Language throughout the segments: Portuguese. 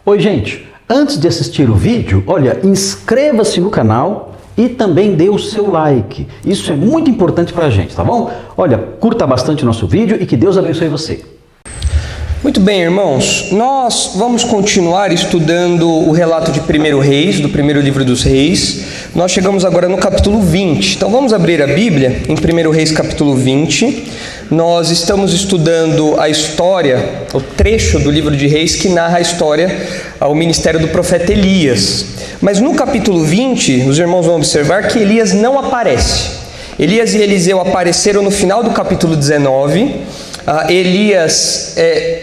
Oi, gente! Antes de assistir o vídeo, olha, inscreva-se no canal e também dê o seu like. Isso é muito importante pra gente, tá bom? Olha, curta bastante o nosso vídeo e que Deus abençoe você. Muito bem, irmãos, nós vamos continuar estudando o relato de 1 Reis, do primeiro livro dos Reis. Nós chegamos agora no capítulo 20. Então vamos abrir a Bíblia em 1 Reis capítulo 20. Nós estamos estudando a história, o trecho do livro de Reis que narra a história ao ministério do profeta Elias. Mas no capítulo 20, os irmãos vão observar que Elias não aparece. Elias e Eliseu apareceram no final do capítulo 19. Elias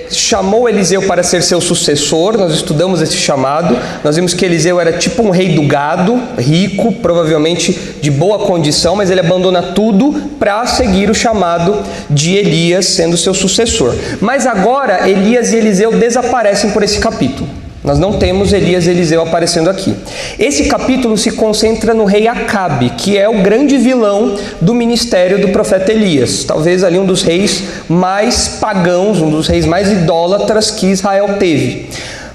chamou Eliseu para ser seu sucessor. Nós estudamos esse chamado. Nós vimos que Eliseu era tipo um rei do gado, rico, provavelmente de boa condição, mas ele abandona tudo para seguir o chamado de Elias sendo seu sucessor. Mas agora Elias e Eliseu desaparecem por esse capítulo. Nós não temos Elias e Eliseu aparecendo aqui. Esse capítulo se concentra no rei Acabe, que é o grande vilão do ministério do profeta Elias. Talvez ali um dos reis mais pagãos, um dos reis mais idólatras que Israel teve,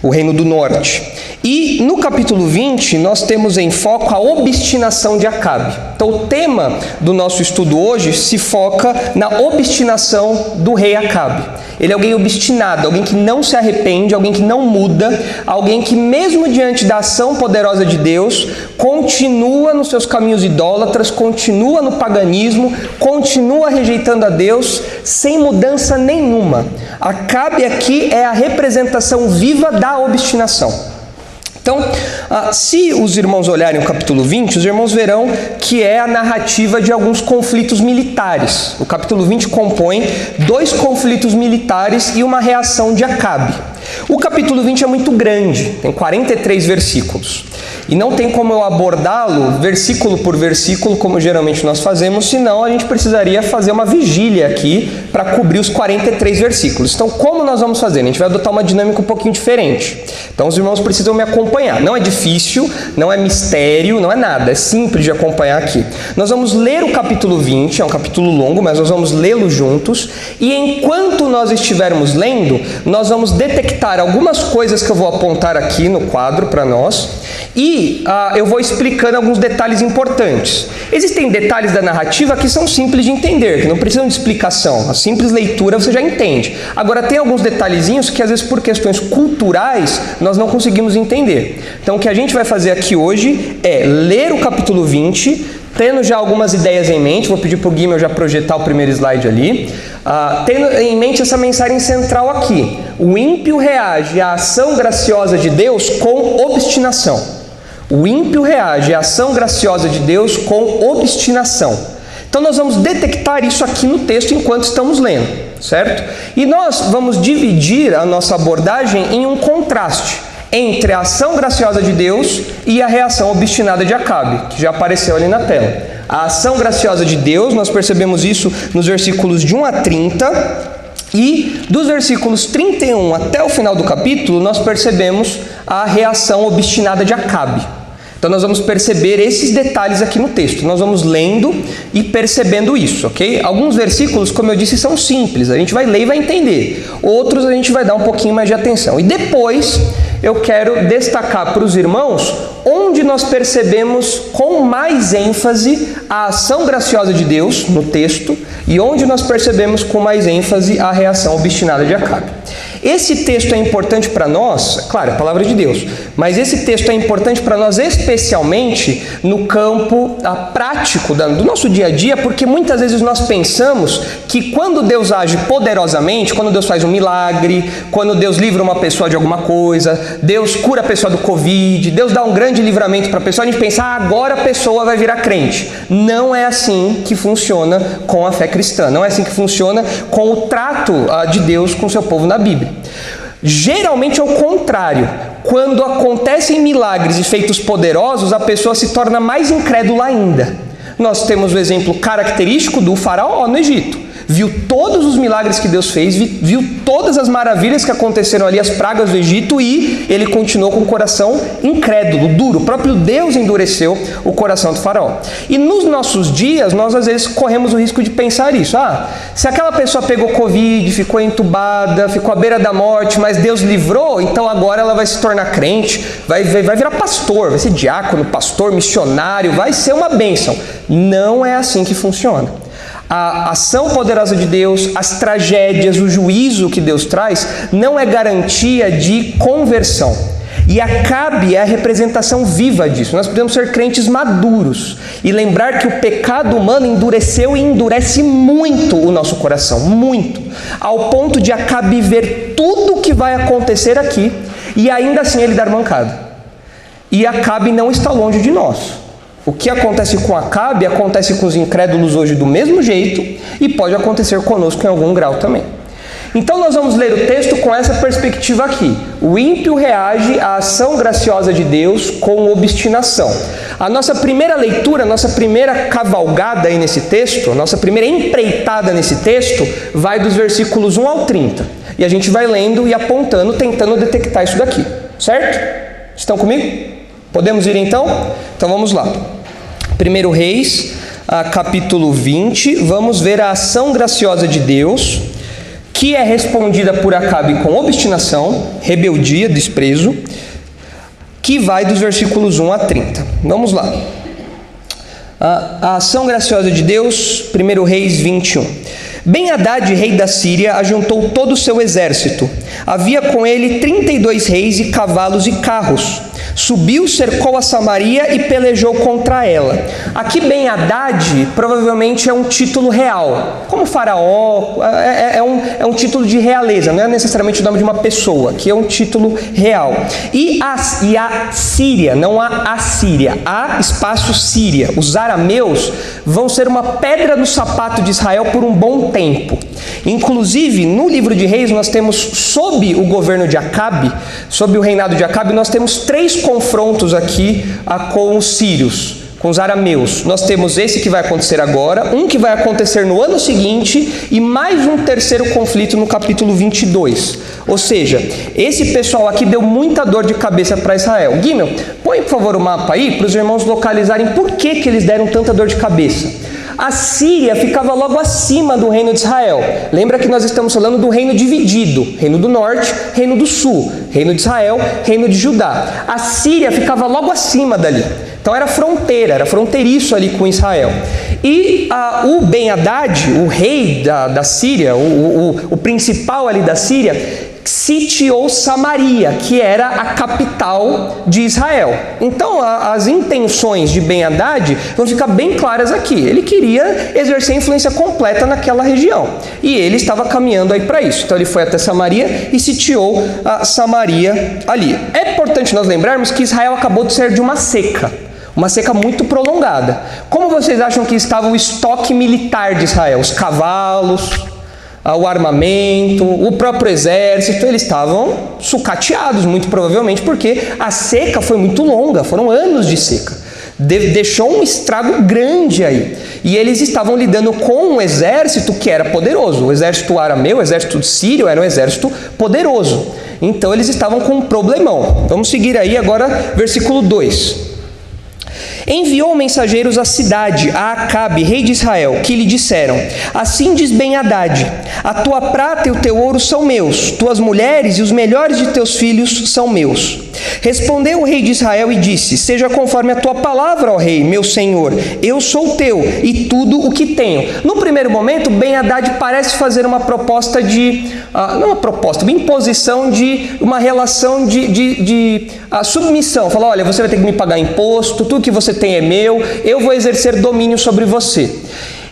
o reino do norte. E no capítulo 20 nós temos em foco a obstinação de Acabe. Então o tema do nosso estudo hoje se foca na obstinação do rei Acabe. Ele é alguém obstinado, alguém que não se arrepende, alguém que não muda, alguém que mesmo diante da ação poderosa de Deus, continua nos seus caminhos idólatras, continua no paganismo, continua rejeitando a Deus, sem mudança nenhuma. Acabe aqui é a representação viva da obstinação. Então, se os irmãos olharem o capítulo 20, os irmãos verão que é a narrativa de alguns conflitos militares. O capítulo 20 compõe 2 conflitos militares e uma reação de Acabe. O capítulo 20 é muito grande, tem 43 versículos. E não tem como eu abordá-lo versículo por versículo, como geralmente nós fazemos, senão a gente precisaria fazer uma vigília aqui para cobrir os 43 versículos. Então, como nós vamos fazer? A gente vai adotar uma dinâmica um pouquinho diferente. Então, os irmãos precisam me acompanhar. Não é difícil, não é mistério, não é nada. É simples de acompanhar aqui. Nós vamos ler o capítulo 20, é um capítulo longo, mas nós vamos lê-lo juntos. E enquanto nós estivermos lendo, nós vamos detectar algumas coisas que eu vou apontar aqui no quadro para nós. E eu vou explicando alguns detalhes importantes. Existem detalhes da narrativa que são simples de entender, que não precisam de explicação. A simples leitura você já entende. Agora tem alguns detalhezinhos que às vezes por questões culturais nós não conseguimos entender. Então o que a gente vai fazer aqui hoje é ler o capítulo 20, tendo já algumas ideias em mente. Vou pedir para o Guilherme já projetar o primeiro slide ali. Tendo em mente essa mensagem central aqui. O ímpio reage à ação graciosa de Deus com obstinação. O ímpio reage à ação graciosa de Deus com obstinação. Então nós vamos detectar isso aqui no texto enquanto estamos lendo, certo? E nós vamos dividir a nossa abordagem em um contraste entre a ação graciosa de Deus e a reação obstinada de Acabe, que já apareceu ali na tela. A ação graciosa de Deus, nós percebemos isso nos versículos de 1 a 30, e dos versículos 31 até o final do capítulo, nós percebemos a reação obstinada de Acabe. Então nós vamos perceber esses detalhes aqui no texto. Nós vamos lendo e percebendo isso, ok? Alguns versículos, como eu disse, são simples. A gente vai ler e vai entender. Outros a gente vai dar um pouquinho mais de atenção. E depois eu quero destacar para os irmãos onde nós percebemos com mais ênfase a ação graciosa de Deus no texto e onde nós percebemos com mais ênfase a reação obstinada de Acabe. Esse texto é importante para nós, claro, é a palavra de Deus, mas esse texto é importante para nós especialmente no campo prático do nosso dia a dia, porque muitas vezes nós pensamos que quando Deus age poderosamente, quando Deus faz um milagre, quando Deus livra uma pessoa de alguma coisa, Deus cura a pessoa do Covid, Deus dá um grande livramento para a pessoa, a gente pensa, agora a pessoa vai virar crente. Não é assim que funciona com a fé cristã, não é assim que funciona com o trato de Deus com o seu povo na Bíblia. Geralmente é o contrário. Quando acontecem milagres e feitos poderosos, a pessoa se torna mais incrédula ainda. Nós temos o exemplo característico do faraó no Egito. viu todos os milagres que Deus fez, viu todas as maravilhas que aconteceram ali, as pragas do Egito, e ele continuou com o coração incrédulo, duro. O próprio Deus endureceu o coração do faraó. E nos nossos dias, nós às vezes corremos o risco de pensar isso. Se aquela pessoa pegou Covid, ficou entubada, ficou à beira da morte, mas Deus livrou, então agora ela vai se tornar crente, vai virar pastor, vai ser diácono, pastor, missionário, vai ser uma bênção. Não é assim que funciona. A ação poderosa de Deus, as tragédias, o juízo que Deus traz, não é garantia de conversão. E Acabe é a representação viva disso. Nós podemos ser crentes maduros e lembrar que o pecado humano endureceu e endurece muito o nosso coração, muito, ao ponto de Acabe ver tudo o que vai acontecer aqui e ainda assim ele dar mancada. E Acabe não está longe de nós. O que acontece com Acabe acontece com os incrédulos hoje do mesmo jeito e pode acontecer conosco em algum grau também. Então nós vamos ler o texto com essa perspectiva aqui. O ímpio reage à ação graciosa de Deus com obstinação. A nossa primeira leitura, a nossa primeira cavalgada aí nesse texto, a nossa primeira empreitada nesse texto, vai dos versículos 1 ao 30. E a gente vai lendo e apontando, tentando detectar isso daqui. Certo? Estão comigo? Podemos ir então? Então vamos lá. 1 Reis, capítulo 20, vamos ver a ação graciosa de Deus, que é respondida por Acabe com obstinação, rebeldia, desprezo, que vai dos versículos 1 a 30. Vamos lá. A ação graciosa de Deus, 1 Reis 21. Ben-Hadad, rei da Síria, ajuntou todo o seu exército. Havia com ele 32 reis e cavalos e carros. Subiu, cercou a Samaria e pelejou contra ela. Aqui Ben-Hadad provavelmente é um título real. Como faraó, é um título de realeza, não é necessariamente o nome de uma pessoa, que é um título real. E a Síria, não a Assíria, a espaço Síria. Os arameus vão ser uma pedra no sapato de Israel por um bom tempo. Inclusive, no livro de Reis, nós temos, sob o governo de Acabe, sob o reinado de Acabe, nós temos 3 confrontos aqui com os sírios, com os arameus. Nós temos esse que vai acontecer agora, um que vai acontecer no ano seguinte e mais um terceiro conflito no capítulo 22. Ou seja, esse pessoal aqui deu muita dor de cabeça para Israel. Guimel, põe por favor o mapa aí para os irmãos localizarem por que eles deram tanta dor de cabeça. A Síria ficava logo acima do reino de Israel. Lembra que nós estamos falando do reino dividido, reino do norte, reino do sul, reino de Israel, reino de Judá. A Síria ficava logo acima dali. Então era fronteira, era fronteiriço ali com Israel. E o Ben-Hadad, o rei da Síria, o principal ali da Síria, sitiou Samaria, que era a capital de Israel. Então as intenções de Ben-Hadad vão ficar bem claras aqui. Ele queria exercer influência completa naquela região. E ele estava caminhando aí para isso. Então ele foi até Samaria e sitiou Samaria ali. É importante nós lembrarmos que Israel acabou de sair de uma seca. Uma seca muito prolongada. Como vocês acham que estava o estoque militar de Israel? Os cavalos, o armamento, o próprio exército, eles estavam sucateados, muito provavelmente, porque a seca foi muito longa, foram anos de seca. Deixou um estrago grande aí. E eles estavam lidando com um exército que era poderoso. O exército arameu, o exército sírio, era um exército poderoso. Então eles estavam com um problemão. Vamos seguir aí agora, versículo 2. Enviou mensageiros à cidade, a Acabe, rei de Israel, que lhe disseram: assim diz Ben-Hadad, a tua prata e o teu ouro são meus, tuas mulheres e os melhores de teus filhos são meus. Respondeu o rei de Israel e disse: seja conforme a tua palavra, ó rei, meu senhor, eu sou teu e tudo o que tenho. No primeiro momento, Ben-Hadad parece fazer uma proposta não uma proposta, uma imposição de uma relação de submissão. Fala: olha, você vai ter que me pagar imposto, tudo que você tem é meu, eu vou exercer domínio sobre você.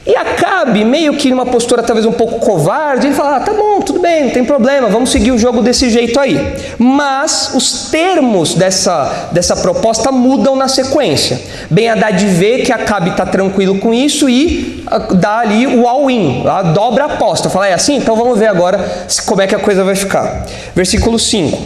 E Acabe, meio que numa postura talvez um pouco covarde, ele fala: tá bom, tudo bem, não tem problema, vamos seguir o jogo desse jeito aí. Mas os termos dessa proposta mudam na sequência. Ben-Hadad vê que Acabe está tranquilo com isso e dá ali o all-in, dobra a aposta. Fala: é assim? Então vamos ver agora como é que a coisa vai ficar. Versículo 5.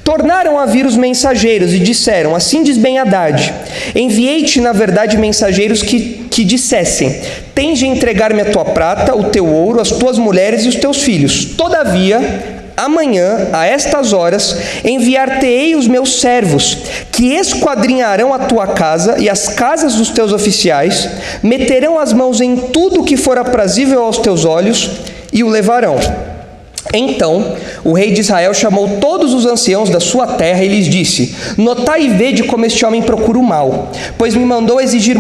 Tornaram a vir os mensageiros e disseram: assim diz Ben-Hadad, enviei-te na verdade mensageiros que dissessem: tens de entregar-me a tua prata, o teu ouro, as tuas mulheres e os teus filhos. Todavia, amanhã, a estas horas, enviar-te-ei os meus servos, que esquadrinharão a tua casa e as casas dos teus oficiais, meterão as mãos em tudo que for aprazível aos teus olhos e o levarão. Então o rei de Israel chamou todos os anciãos da sua terra e lhes disse: notai e vede como este homem procura o mal, pois me mandou exigir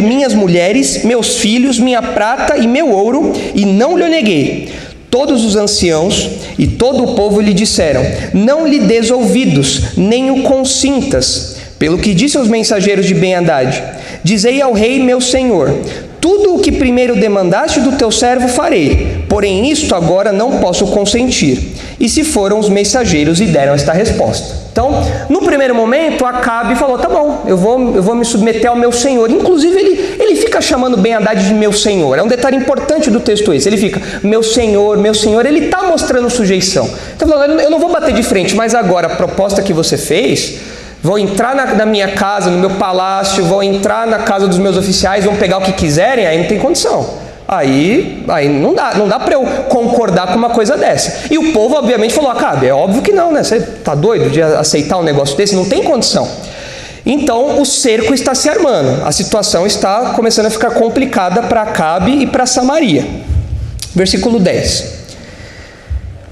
minhas mulheres, meus filhos, minha prata e meu ouro, e não lhe neguei. Todos os anciãos e todo o povo lhe disseram: não lhe des ouvidos, nem o consintas. Pelo que disse aos mensageiros de Ben-Hadad: dizei ao rei meu senhor: tudo o que primeiro demandaste do teu servo farei, porém isto agora não posso consentir. E se foram os mensageiros e deram esta resposta. Então, no primeiro momento, Acabe falou: tá bom, eu vou me submeter ao meu senhor. Inclusive, ele fica chamando Ben-Hadad de meu senhor. É um detalhe importante do texto esse. Ele fica, meu senhor, ele está mostrando sujeição. Então, eu não vou bater de frente, mas agora a proposta que você fez, vou entrar na minha casa, no meu palácio, vou entrar na casa dos meus oficiais, vão pegar o que quiserem, aí não tem condição. Aí não dá para eu concordar com uma coisa dessa. E o povo, obviamente, falou: Acabe, é óbvio que não, né? Você está doido de aceitar um negócio desse? Não tem condição. Então, o cerco está se armando. A situação está começando a ficar complicada para Acabe e para Samaria. Versículo 10.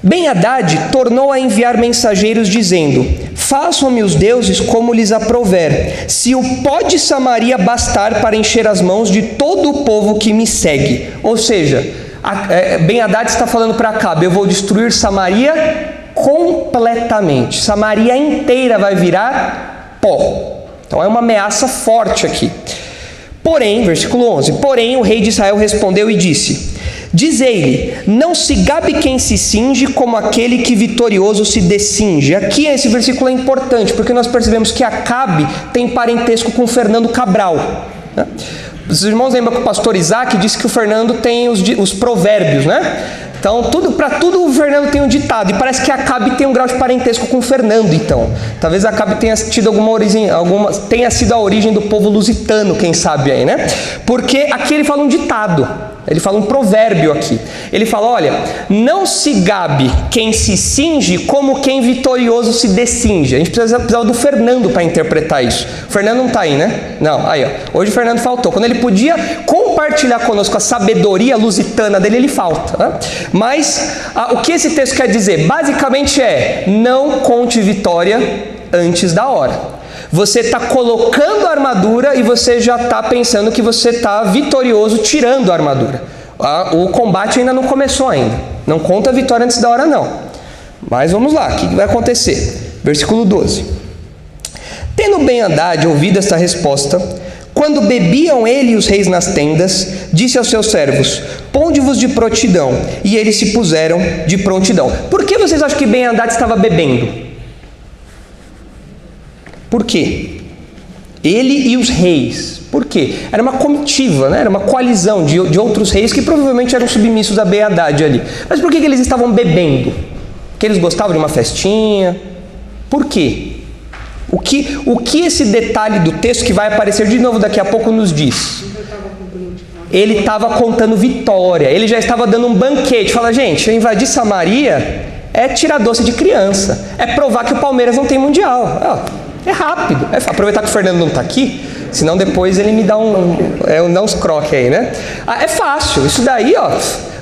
Ben-Hadad tornou a enviar mensageiros dizendo: façam-me os deuses como lhes aprouver, se o pó de Samaria bastar para encher as mãos de todo o povo que me segue. Ou seja, Ben-Hadad está falando para Acabe: eu vou destruir Samaria completamente. Samaria inteira vai virar pó. Então é uma ameaça forte aqui. Porém, versículo 11, porém o rei de Israel respondeu e disse: dizei-lhe, não se gabe quem se cinge como aquele que vitorioso se descinge. Aqui esse versículo é importante, porque nós percebemos que Acabe tem parentesco com Fernando Cabral, né? Os irmãos lembram que o pastor Isaac disse que o Fernando tem os provérbios, né? Então, para tudo o Fernando tem um ditado, e parece que Acabe tem um grau de parentesco com o Fernando, então. Talvez Acabe tenha tido alguma origem, tenha sido a origem do povo lusitano, quem sabe aí, né? Porque aqui ele fala um ditado, ele fala um provérbio aqui. Ele fala: olha, não se gabe quem se cinge como quem vitorioso se descinge. A gente precisava do Fernando para interpretar isso. O Fernando não está aí, né? Não, aí ó. Hoje o Fernando faltou. Quando ele podia compartilhar conosco a sabedoria lusitana dele, ele falta, né? Mas o que esse texto quer dizer? Basicamente não conte vitória antes da hora. Você está colocando a armadura e você já está pensando que você está vitorioso tirando a armadura. O combate ainda não começou ainda. Não conta a vitória antes da hora, não. Mas vamos lá, o que vai acontecer? Versículo 12. Tendo Ben-Hadad ouvido esta resposta, quando bebiam ele e os reis nas tendas, disse aos seus servos: ponde-vos de prontidão. E eles se puseram de prontidão. Por que vocês acham que Ben-Hadad estava bebendo? Por quê? Ele e os reis. Por quê? Era uma comitiva, né? Era uma coalizão de outros reis que provavelmente eram submissos a Ben-Hadad ali. Mas por que eles estavam bebendo? Porque eles gostavam de uma festinha? Por quê? O que esse detalhe do texto, que vai aparecer de novo daqui a pouco, nos diz? Ele estava contando vitória. Ele já estava dando um banquete. Fala: gente, eu invadi Samaria é tirar doce de criança. É provar que o Palmeiras não tem mundial. É rápido. É aproveitar que o Fernando não está aqui, senão depois ele me dá uns croques aí, né? É fácil. Isso daí, ó.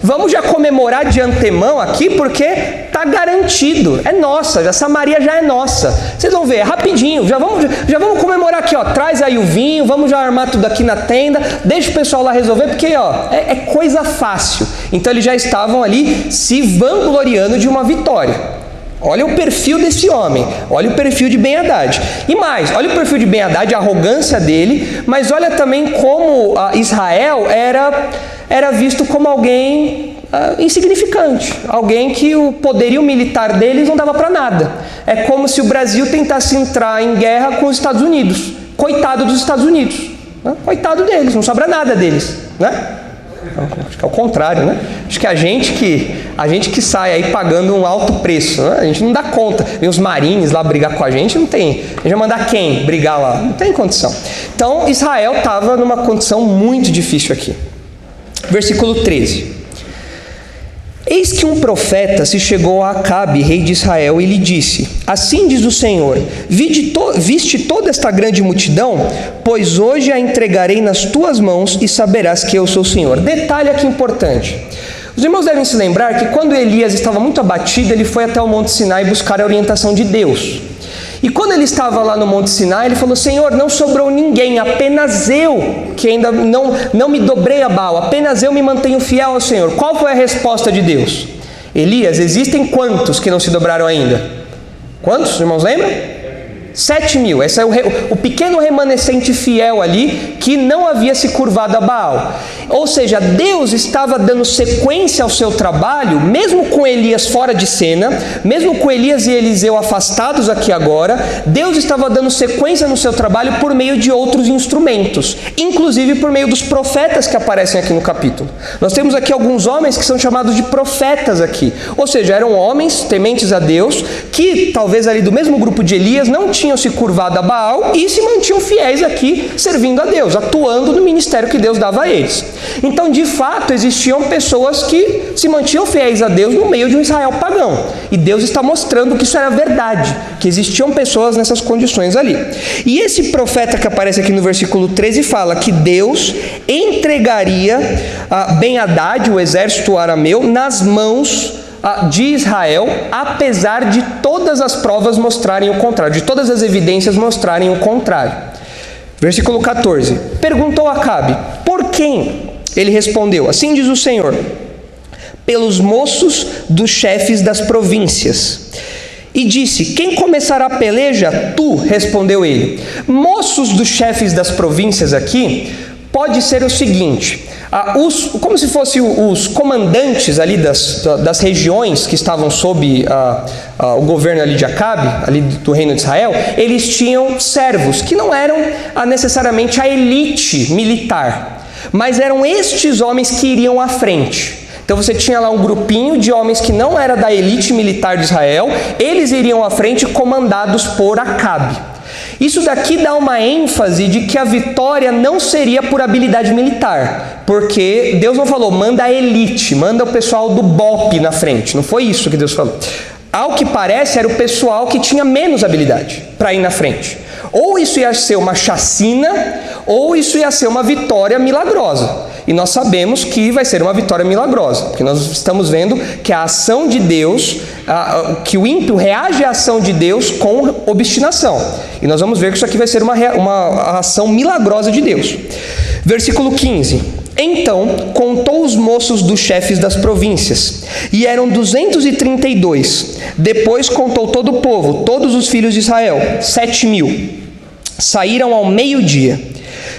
Vamos já comemorar de antemão aqui, porque está garantido. É nossa. A Samaria já é nossa. Vocês vão ver, é rapidinho. Já vamos comemorar aqui, ó. Traz aí o vinho, vamos já armar tudo aqui na tenda. Deixa o pessoal lá resolver, porque, ó, é coisa fácil. Então eles já estavam ali se vangloriando de uma vitória. Olha o perfil desse homem, olha o perfil de Ben-Hadad. E mais, olha o perfil de Ben-Hadad, a arrogância dele, mas olha também como Israel era visto como alguém insignificante, alguém que o poderio militar deles não dava para nada. É como se o Brasil tentasse entrar em guerra com os Estados Unidos. Coitado dos Estados Unidos, né? Coitado deles, não sobra nada deles, né? Acho que é o contrário, né? Acho que a gente que sai aí pagando um alto preço, né? A gente não dá conta. Vem os marines lá brigar com a gente, não tem. A gente vai mandar quem brigar lá? Não tem condição. Então Israel estava numa condição muito difícil aqui. Versículo 13. Eis que um profeta se chegou a Acabe, rei de Israel, e lhe disse: assim diz o Senhor, viste toda esta grande multidão? Pois hoje a entregarei nas tuas mãos e saberás que eu sou o Senhor. Detalhe aqui importante. Os irmãos devem se lembrar que quando Elias estava muito abatido, ele foi até o Monte Sinai buscar a orientação de Deus. E quando ele estava lá no Monte Sinai, ele falou: Senhor, não sobrou ninguém, apenas eu, que ainda não me dobrei a Baal, apenas eu me mantenho fiel ao Senhor. Qual foi a resposta de Deus? Elias, existem quantos que não se dobraram ainda? Quantos, os irmãos lembram? 7.000, esse é o pequeno remanescente fiel ali que não havia se curvado a Baal. Ou seja, Deus estava dando sequência ao seu trabalho, mesmo com Elias fora de cena, mesmo com Elias e Eliseu afastados aqui agora, Deus estava dando sequência no seu trabalho por meio de outros instrumentos, inclusive por meio dos profetas que aparecem aqui no capítulo. Nós temos aqui alguns homens que são chamados de profetas aqui, ou seja, eram homens tementes a Deus, que talvez ali do mesmo grupo de Elias não tinham se curvado a Baal e se mantinham fiéis aqui, servindo a Deus, atuando no ministério que Deus dava a eles. Então, de fato, existiam pessoas que se mantinham fiéis a Deus no meio de um Israel pagão. E Deus está mostrando que isso era verdade, que existiam pessoas nessas condições ali. E esse profeta que aparece aqui no versículo 13 fala que Deus entregaria Ben-Hadad, o exército arameu, nas mãos de Israel, apesar de todas as provas mostrarem o contrário, de todas as evidências mostrarem o contrário. Versículo 14. Perguntou Acabe: por quem? Ele respondeu: assim diz o Senhor, pelos moços dos chefes das províncias. E disse: quem começará a peleja? Tu, respondeu ele. Moços dos chefes das províncias aqui pode ser o seguinte: como se fossem os comandantes ali das regiões que estavam sob o governo ali de Acabe, ali do reino de Israel, eles tinham servos que não eram necessariamente a elite militar, mas eram estes homens que iriam à frente. Então você tinha lá um grupinho de homens que não era da elite militar de Israel, eles iriam à frente comandados por Acabe. Isso daqui dá uma ênfase de que a vitória não seria por habilidade militar, porque Deus não falou, manda a elite, manda o pessoal do BOP na frente, não foi isso que Deus falou. Ao que parece, era o pessoal que tinha menos habilidade para ir na frente. Ou isso ia ser uma chacina, ou isso ia ser uma vitória milagrosa. E nós sabemos que vai ser uma vitória milagrosa, porque nós estamos vendo que a ação de Deus, que o ímpio reage à ação de Deus com obstinação. E nós vamos ver que isso aqui vai ser uma ação milagrosa de Deus. Versículo 15. Então contou os moços dos chefes das províncias, e eram 232. Depois contou todo o povo, todos os filhos de Israel, 7.000. Saíram ao meio-dia.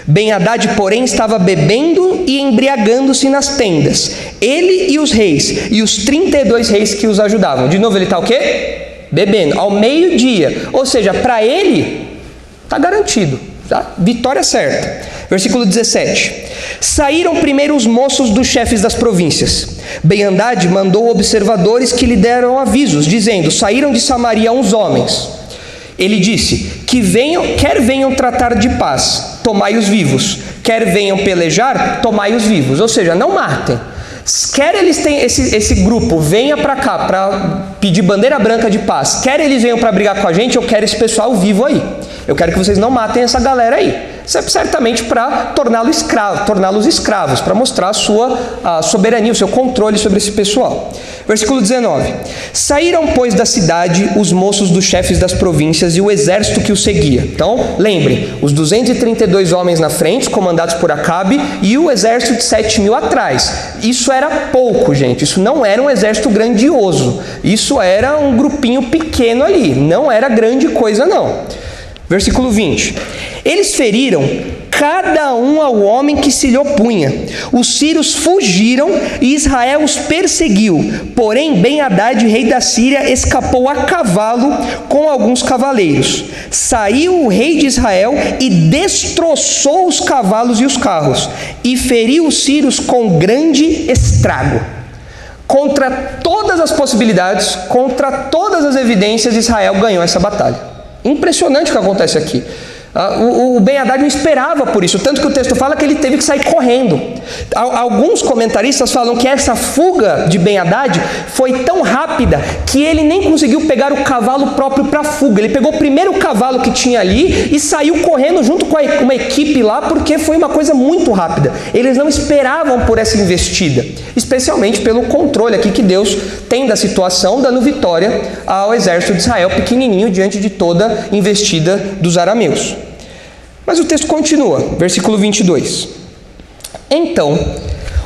Ben-Hadad, porém, estava bebendo e embriagando-se nas tendas, ele e os reis, e os 32 reis que os ajudavam. De novo, ele está o quê? Bebendo, ao meio-dia. Ou seja, para ele, está garantido, tá? Vitória certa. Versículo 17. Saíram primeiro os moços dos chefes das províncias. Ben-Hadad mandou observadores que lhe deram avisos, dizendo: saíram de Samaria uns homens. Ele disse: quer venham tratar de paz, tomai-os vivos, quer venham pelejar, tomai-os vivos. Ou seja, não matem. Quer eles tenham esse grupo venha para cá para pedir bandeira branca de paz, quer eles venham para brigar com a gente, eu quero esse pessoal vivo aí. Eu quero que vocês não matem essa galera aí. Isso é certamente para torná-los escravos, para mostrar a sua soberania, o seu controle sobre esse pessoal. Versículo 19. Saíram, pois, da cidade os moços dos chefes das províncias e o exército que os seguia. Então, lembrem, os 232 homens na frente, comandados por Acabe, e o exército de 7.000 atrás. Isso era pouco, gente. Isso não era um exército grandioso. Isso era um grupinho pequeno ali. Não era grande coisa, não. Versículo 20. Eles feriram cada um ao homem que se lhe opunha. Os sírios fugiram e Israel os perseguiu. Porém, Ben-Hadad, rei da Síria, escapou a cavalo com alguns cavaleiros. Saiu o rei de Israel e destroçou os cavalos e os carros, e feriu os sírios com grande estrago. Contra todas as possibilidades, contra todas as evidências, Israel ganhou essa batalha. Impressionante o que acontece aqui. O Ben-Hadad não esperava por isso, tanto que o texto fala que ele teve que sair correndo. Alguns comentaristas falam que essa fuga de Ben-Hadad foi tão rápida que ele nem conseguiu pegar o cavalo próprio para a fuga. Ele pegou o primeiro cavalo que tinha ali e saiu correndo junto com uma equipe lá, porque foi uma coisa muito rápida. Eles não esperavam por essa investida, especialmente pelo controle aqui que Deus tem da situação, dando vitória ao exército de Israel pequenininho diante de toda investida dos arameus. Mas o texto continua, versículo 22. Então,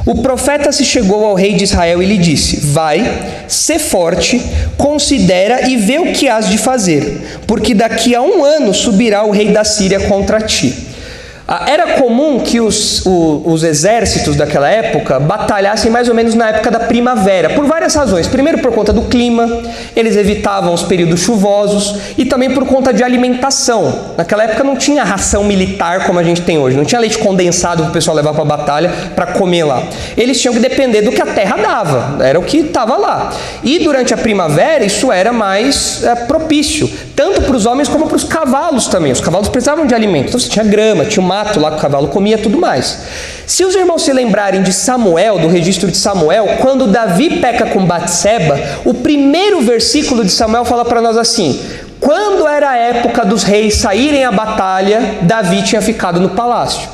o profeta se chegou ao rei de Israel e lhe disse: vai, sê forte, considera e vê o que hás de fazer, porque daqui a 1 ano subirá o rei da Síria contra ti. Era comum que os exércitos daquela época batalhassem mais ou menos na época da primavera, por várias razões. Primeiro, por conta do clima, eles evitavam os períodos chuvosos, e também por conta de alimentação. Naquela época não tinha ração militar como a gente tem hoje, não tinha leite condensado para o pessoal levar para a batalha para comer lá. Eles tinham que depender do que a terra dava, era o que estava lá. E durante a primavera isso era mais propício, tanto para os homens como para os cavalos também. Os cavalos precisavam de alimento, então você tinha grama, tinha um mato lá que o cavalo comia, tudo mais. Se os irmãos se lembrarem de Samuel, do registro de Samuel, quando Davi peca com Batseba, o primeiro versículo de Samuel fala para nós assim: quando era a época dos reis saírem à batalha, Davi tinha ficado no palácio.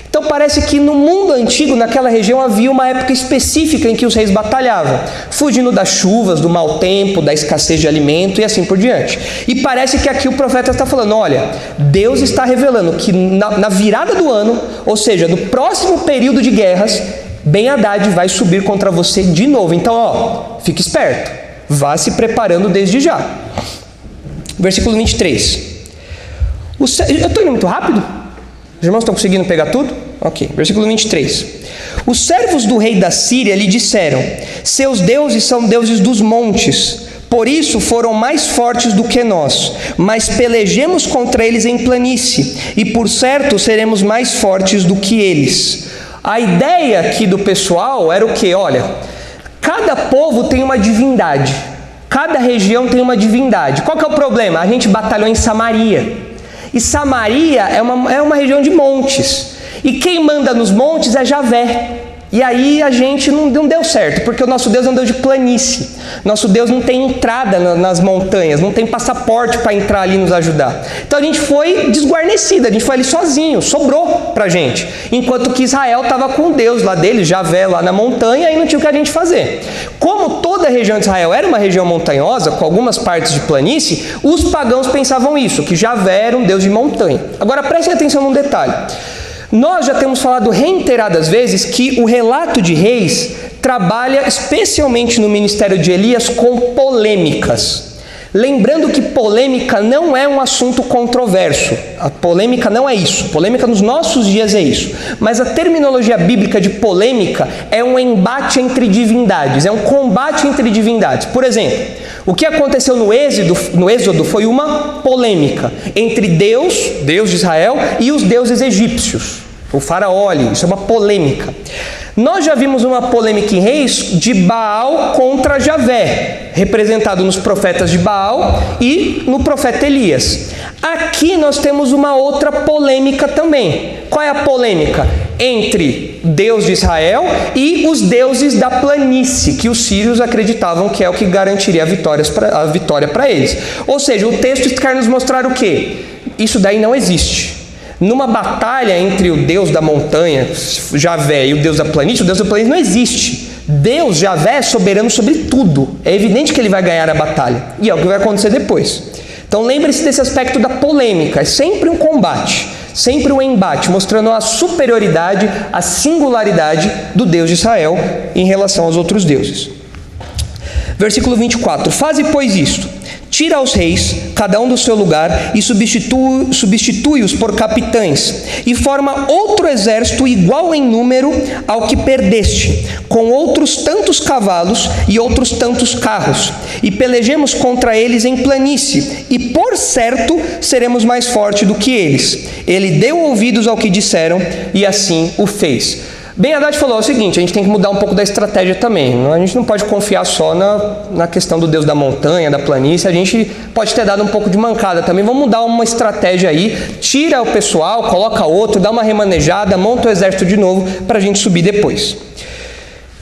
Então parece que no mundo antigo, naquela região, havia uma época específica em que os reis batalhavam, fugindo das chuvas, do mau tempo, da escassez de alimento e assim por diante. E parece que aqui o profeta está falando: olha, Deus está revelando que na virada do ano, ou seja, no próximo período de guerras, Ben-Hadad vai subir contra você de novo. Então, fique esperto, vá se preparando desde já. Versículo 23. Eu estou indo muito rápido? Os irmãos estão conseguindo pegar tudo? Ok, versículo 23. Os servos do rei da Síria lhe disseram: seus deuses são deuses dos montes, por isso foram mais fortes do que nós, mas pelejemos contra eles em planície, e por certo seremos mais fortes do que eles. A ideia aqui do pessoal era o quê? Olha, cada povo tem uma divindade, cada região tem uma divindade. Qual que é o problema? A gente batalhou em Samaria. E Samaria é uma região de montes. E quem manda nos montes é Javé. E aí a gente não deu certo, porque o nosso Deus é um Deus de planície. Nosso Deus não tem entrada nas montanhas, não tem passaporte para entrar ali e nos ajudar. Então a gente foi desguarnecido, a gente foi ali sozinho, sobrou pra gente. Enquanto que Israel estava com o Deus lá deles, Javé, lá na montanha, e não tinha o que a gente fazer. Como toda a região de Israel era uma região montanhosa, com algumas partes de planície, os pagãos pensavam isso, que Javé era um Deus de montanha. Agora prestem atenção num detalhe. Nós já temos falado reiteradas vezes que o relato de Reis trabalha especialmente no ministério de Elias com polêmicas. Lembrando que polêmica não é um assunto controverso. A polêmica não é isso. Polêmica nos nossos dias é isso. Mas a terminologia bíblica de polêmica é um embate entre divindades, é um combate entre divindades. Por exemplo, o que aconteceu no Êxodo foi uma polêmica entre Deus de Israel, e os deuses egípcios. O faraó ali, isso é uma polêmica. Nós já vimos uma polêmica em Reis de Baal contra Javé, representado nos profetas de Baal e no profeta Elias. Aqui nós temos uma outra polêmica também. Qual é a polêmica? Entre Deus de Israel e os deuses da planície, que os sírios acreditavam que é o que garantiria a vitória para eles. Ou seja, o texto quer nos mostrar o quê? Isso daí não existe. Numa batalha entre o Deus da montanha, Javé, e o Deus da planície não existe. Deus, Javé, é soberano sobre tudo. É evidente que ele vai ganhar a batalha. E é o que vai acontecer depois. Então lembre-se desse aspecto da polêmica. É sempre um combate, sempre um embate, mostrando a superioridade, a singularidade do Deus de Israel em relação aos outros deuses. Versículo 24. Faze, pois, isto: tira os reis, cada um do seu lugar, e substitui-os por capitães, e forma outro exército igual em número ao que perdeste, com outros tantos cavalos e outros tantos carros, e pelejemos contra eles em planície, e por certo seremos mais fortes do que eles. Ele deu ouvidos ao que disseram, e assim o fez. Ben-Hadad falou o seguinte: a gente tem que mudar um pouco da estratégia também. A gente não pode confiar só na questão do Deus da montanha, da planície. A gente pode ter dado um pouco de mancada também. Vamos mudar uma estratégia aí. Tira o pessoal, coloca outro, dá uma remanejada, monta o exército de novo para a gente subir depois.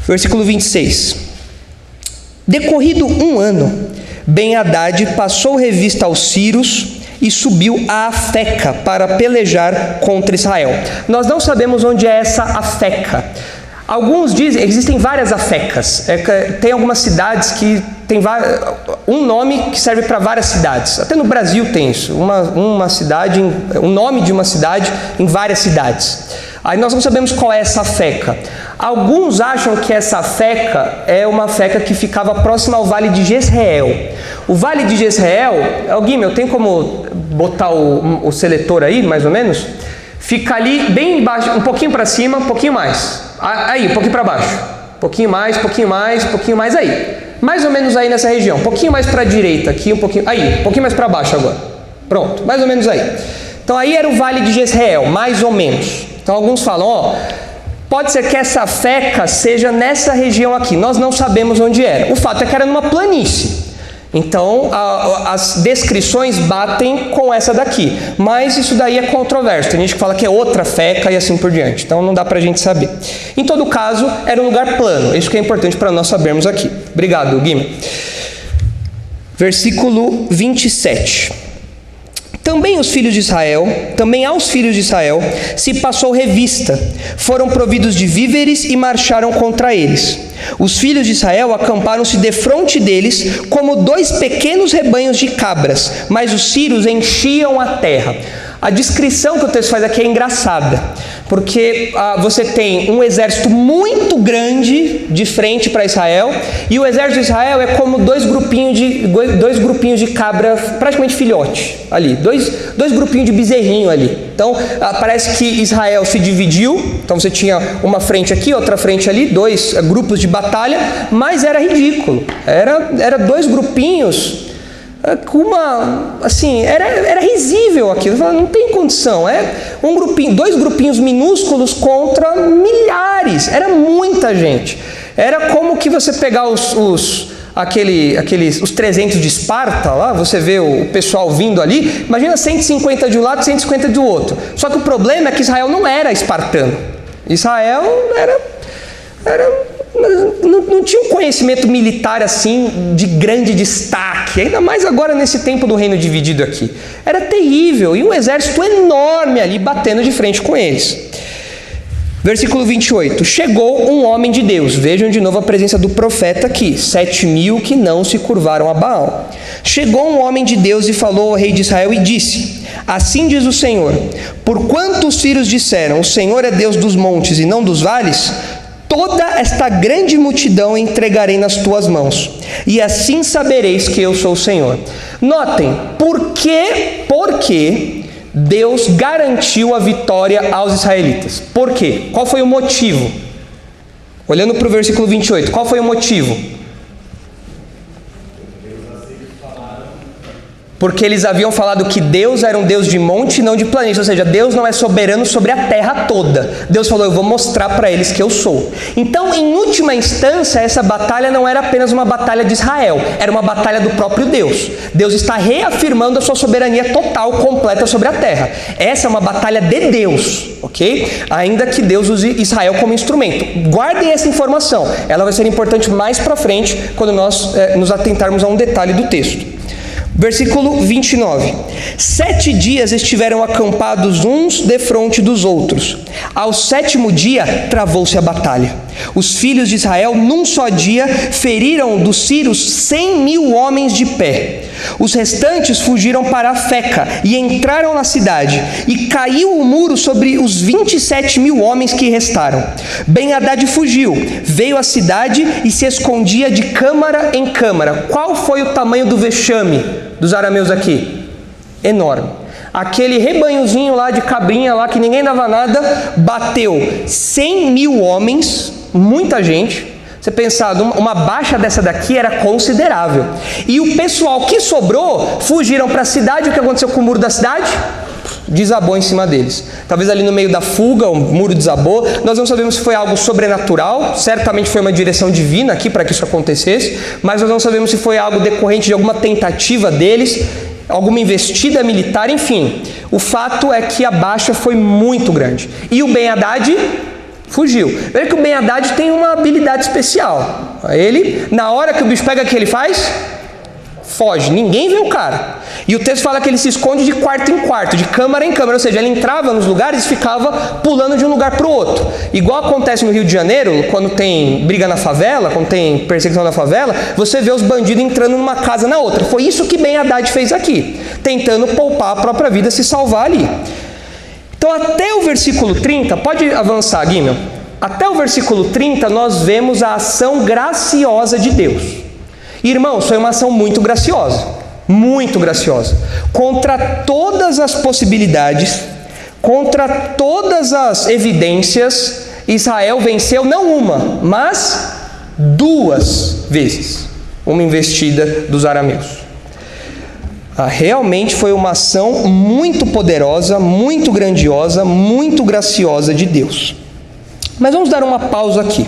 Versículo 26. Decorrido 1 ano, Ben-Hadad passou revista aos sírios e subiu a Afeca para pelejar contra Israel. Nós não sabemos onde é essa Afeca. Alguns dizem, existem várias Afecas. Tem algumas cidades que tem um nome que serve para várias cidades. Até no Brasil tem isso. Uma cidade, um nome de uma cidade em várias cidades. Aí nós não sabemos qual é essa Afeca. Alguns acham que essa Afeca é uma Afeca que ficava próxima ao Vale de Jezreel. O Vale de Jezreel, Guilherme, tem como botar o seletor aí, mais ou menos? Fica ali bem embaixo, um pouquinho para cima, um pouquinho mais. Aí, um pouquinho para baixo. Um pouquinho mais, um pouquinho mais, um pouquinho mais aí. Mais ou menos aí nessa região. Um pouquinho mais para a direita, aqui um pouquinho. Aí, um pouquinho mais para baixo agora. Pronto, mais ou menos aí. Então aí era o Vale de Jezreel, mais ou menos. Então alguns falam, pode ser que essa Afeca seja nessa região aqui. Nós não sabemos onde era. O fato é que era numa planície. Então, as descrições batem com essa daqui. Mas isso daí é controverso. Tem gente que fala que é outra Afeca e assim por diante. Então, não dá pra gente saber. Em todo caso, era um lugar plano. Isso que é importante para nós sabermos aqui. Obrigado, Guilherme. Versículo 27. Também aos filhos de Israel, se passou revista. Foram providos de víveres e marcharam contra eles. Os filhos de Israel acamparam-se defronte deles como 2 pequenos rebanhos de cabras, mas os sírios enchiam a terra. A descrição que o texto faz aqui é engraçada, porque você tem um exército muito grande de frente para Israel, e o exército de Israel é como dois grupinhos de cabra, praticamente filhote, ali, dois grupinhos de bezerrinho ali. Então, parece que Israel se dividiu, então você tinha uma frente aqui, outra frente ali, 2 grupos de batalha, mas era ridículo, era 2 grupinhos era risível aquilo. Não tem condição. Dois grupinhos minúsculos contra milhares. Era muita gente. Era como que você pegar os 300 de Esparta lá, você vê o pessoal vindo ali, imagina 150 de um lado e 150 do outro. Só que o problema é que Israel não era espartano. Israel não tinha um conhecimento militar assim de grande destaque, ainda mais agora nesse tempo do reino dividido aqui. Era terrível, e um exército enorme ali batendo de frente com eles. Versículo 28. Chegou um homem de Deus. Vejam de novo a presença do profeta aqui. 7.000 que não se curvaram a Baal. Chegou um homem de Deus e falou ao rei de Israel e disse: assim diz o Senhor, porquanto os filhos disseram, o Senhor é Deus dos montes e não dos vales, toda esta grande multidão entregarei nas tuas mãos, e assim sabereis que eu sou o Senhor. Notem, por que Deus garantiu a vitória aos israelitas? Por quê? Qual foi o motivo? Olhando para o versículo 28, qual foi o motivo? Porque eles haviam falado que Deus era um Deus de monte e não de planície, ou seja, Deus não é soberano sobre a terra toda. Deus falou, eu vou mostrar para eles que eu sou. Então, em última instância, essa batalha não era apenas uma batalha de Israel, era uma batalha do próprio Deus. Deus está reafirmando a sua soberania total, completa sobre a terra. Essa é uma batalha de Deus, ok? Ainda que Deus use Israel como instrumento. Guardem essa informação, ela vai ser importante mais para frente, quando nós nos atentarmos a um detalhe do texto. Versículo 29. 7 dias estiveram acampados uns defronte dos outros. Ao 7º dia, travou-se a batalha. Os filhos de Israel, num só dia, feriram dos sírios 100.000 homens de pé. Os restantes fugiram para Afeca e entraram na cidade, e caiu o muro sobre os 27.000 homens que restaram. Ben-Hadad fugiu, veio à cidade e se escondia de câmara em câmara. Qual foi o tamanho do vexame dos arameus aqui? Enorme. Aquele rebanhozinho lá de cabrinha lá que ninguém dava nada, bateu 100.000 homens, muita gente. Você pensar, uma baixa dessa daqui era considerável. E o pessoal que sobrou fugiram para a cidade. O que aconteceu com o muro da cidade? desabou em cima deles. Talvez ali no meio da fuga, o muro desabou. Nós não sabemos se foi algo sobrenatural, certamente foi uma direção divina aqui para que isso acontecesse, mas nós não sabemos se foi algo decorrente de alguma tentativa deles, alguma investida militar, enfim. O fato é que a baixa foi muito grande. E o Ben-Hadad fugiu. Veja que o Ben-Hadad tem uma habilidade especial. Ele, na hora que o bicho pega, o que ele faz? Foge. Ninguém vê o cara. E o texto fala que ele se esconde de quarto em quarto, de câmara em câmara. Ou seja, ele entrava nos lugares e ficava pulando de um lugar para o outro. Igual acontece no Rio de Janeiro, quando tem briga na favela, quando tem perseguição na favela, você vê os bandidos entrando numa casa na outra. Foi isso que Ben-Hadad fez aqui, tentando poupar a própria vida, se salvar ali. Então, até o versículo 30, pode avançar, Guimel. Até o versículo 30, nós vemos a ação graciosa de Deus. Irmãos, foi uma ação muito graciosa, contra todas as possibilidades, contra todas as evidências. Israel venceu não uma, mas 2 vezes uma investida dos arameus. Realmente foi uma ação muito poderosa, muito grandiosa, muito graciosa de Deus. Mas vamos dar uma pausa aqui.